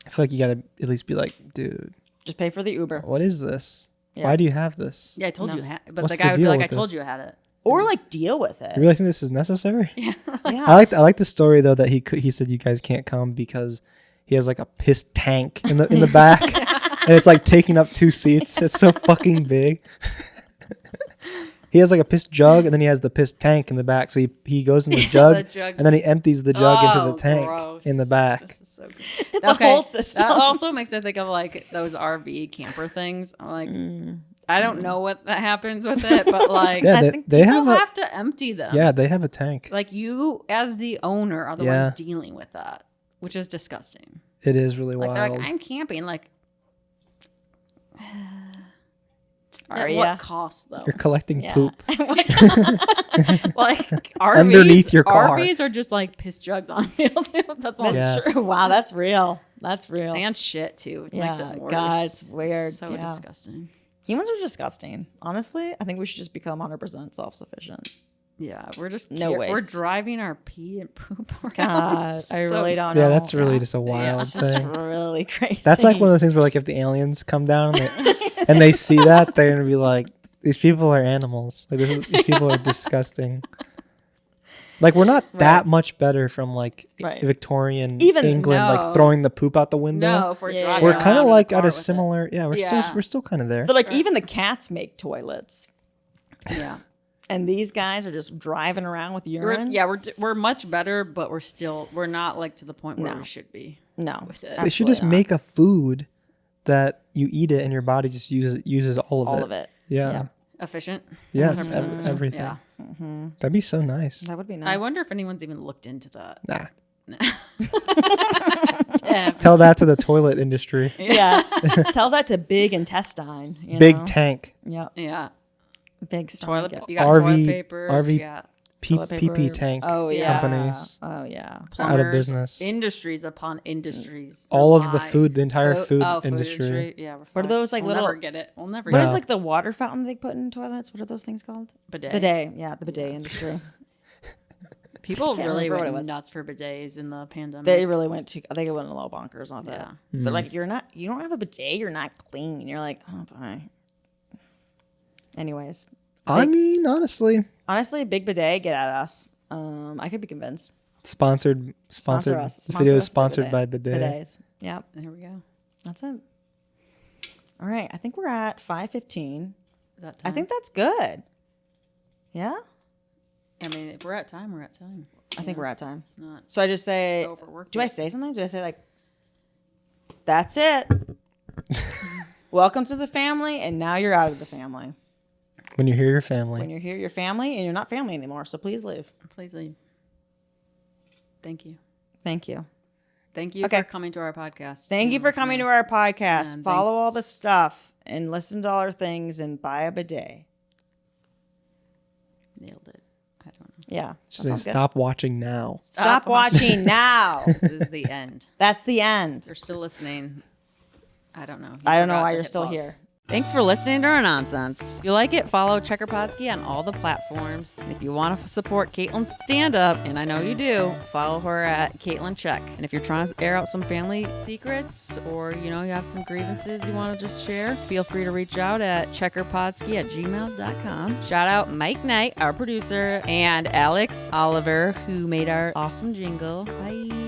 I feel like you gotta at least be like, dude, Just pay for the Uber. what is this? Yeah. Why do you have this? Yeah, I told No. you. But What's the the guy would be deal like, with I told this? you I had it. Or like deal with it. You really think this is necessary? Yeah. Yeah. I like the story though that he said you guys can't come because he has like a piss tank in the back, and it's like taking up 2 seats. It's so fucking big. He has like a piss jug, and then he has the piss tank in the back. So he goes in the jug, the jug. and then he empties the jug into the Oh, tank gross. in the back. This is so good. It's a whole system. That also makes me think of like those RV camper things. I'm like, I don't know what that happens with it, but like, Yeah, I they, think they you have have, a to empty them. yeah, they have a tank. Like you, as the owner, are the Yeah. one dealing with that, which is disgusting. It is really Like they're wild. like, I'm camping. Like, Are at ya? what cost though? You're collecting Yeah. poop. Like RVs, Underneath your car. RVs are just like piss jugs on wheels. That's all. Yeah. That's true. Wow, that's real. That's real. And shit too. Which makes Yeah, it worse. God, it's weird. So Yeah. disgusting. Humans are disgusting. Honestly, I think we should just become 100% self-sufficient. Yeah, we're just No we're waste. driving our pee and poop around. God, It's I so- really don't know. Yeah, that's really Yeah. just a Yeah, wild it's It's thing. really crazy. That's like one of those things where like if the aliens come down and they see that, they're gonna be like, these people are animals. Like these people are disgusting. Like we're not that much better from like Victorian Even England, like throwing the poop out the window. No, if we're driving we're around kind of in the like car at a with similar. Yeah, we're still kind of there. So like even the cats make toilets, Yeah. and these guys are just driving around with urine. We're much better, but we're not like to the point where No. we should be. No, With it. They should just make a food that you eat it and your body just uses all of it. Yeah. Efficient. Yes, 100% everything. Yeah. That'd be so nice. That would be nice. I wonder if anyone's even looked into that. Nah. Yeah. Tell that to the toilet industry. Yeah, tell that to Big Intestine. Big know? tank. Yep. Yeah. Big Toilet. stomach. You got RV toilet papers. RV You got Toilet PP papers. tank Oh yeah. companies Oh yeah. out of plumbers, business. Industries upon industries. All of the rely. food, the entire food food industry. Yeah. What are those like we'll little? never get it. We'll never What get is it. like the water fountain they put in toilets? What are those things called? Bidet. Bidet. Yeah, the bidet industry. People Can't really remember what it went was. nuts for bidets in the pandemic. They really went to. I think it went a little bonkers on that. Yeah. They're like, you don't have a bidet. You're not clean. You're like, oh, fine. Anyways, I mean, honestly, big bidet, get at us. I could be convinced. sponsored. Sponsor us. This Sponsor video us is sponsored by bidet. Bidets. Yep. There we go. That's it. All right. I think we're at 5:15. That I time. think that's good. Yeah. I mean, if we're at time, we're at time. I think we're at time. It's not So I just say, overworked. do I say something? Do I say like, that's it. Welcome to the family, and now you're out of the family. When you hear your family. When you're here, you're family, and you're not family anymore. So please leave. Please leave. Thank you. Thank you. Thank you Okay. for coming to our podcast. Thank you and for coming to listening. our podcast. And Follow all the thanks. stuff and listen to all our things and buy a bidet. Nailed it. I don't know. Yeah. that Just say, sounds good. stop watching now. Stop watching now. This is the end. That's the end. They're still listening. I don't know. You I don't know forgot why to you're hit still pause. here. Thanks for listening to our nonsense. If you like it, follow Checker Podski on all the platforms. And if you want to support Caitlin's stand-up, and I know you do, follow her at Caitlin Check. And if you're trying to air out some family secrets, or you have some grievances you want to just share, feel free to reach out at checkerpodski@gmail.com. Shout out Mike Knight, our producer, and Alex Oliver, who made our awesome jingle. Bye.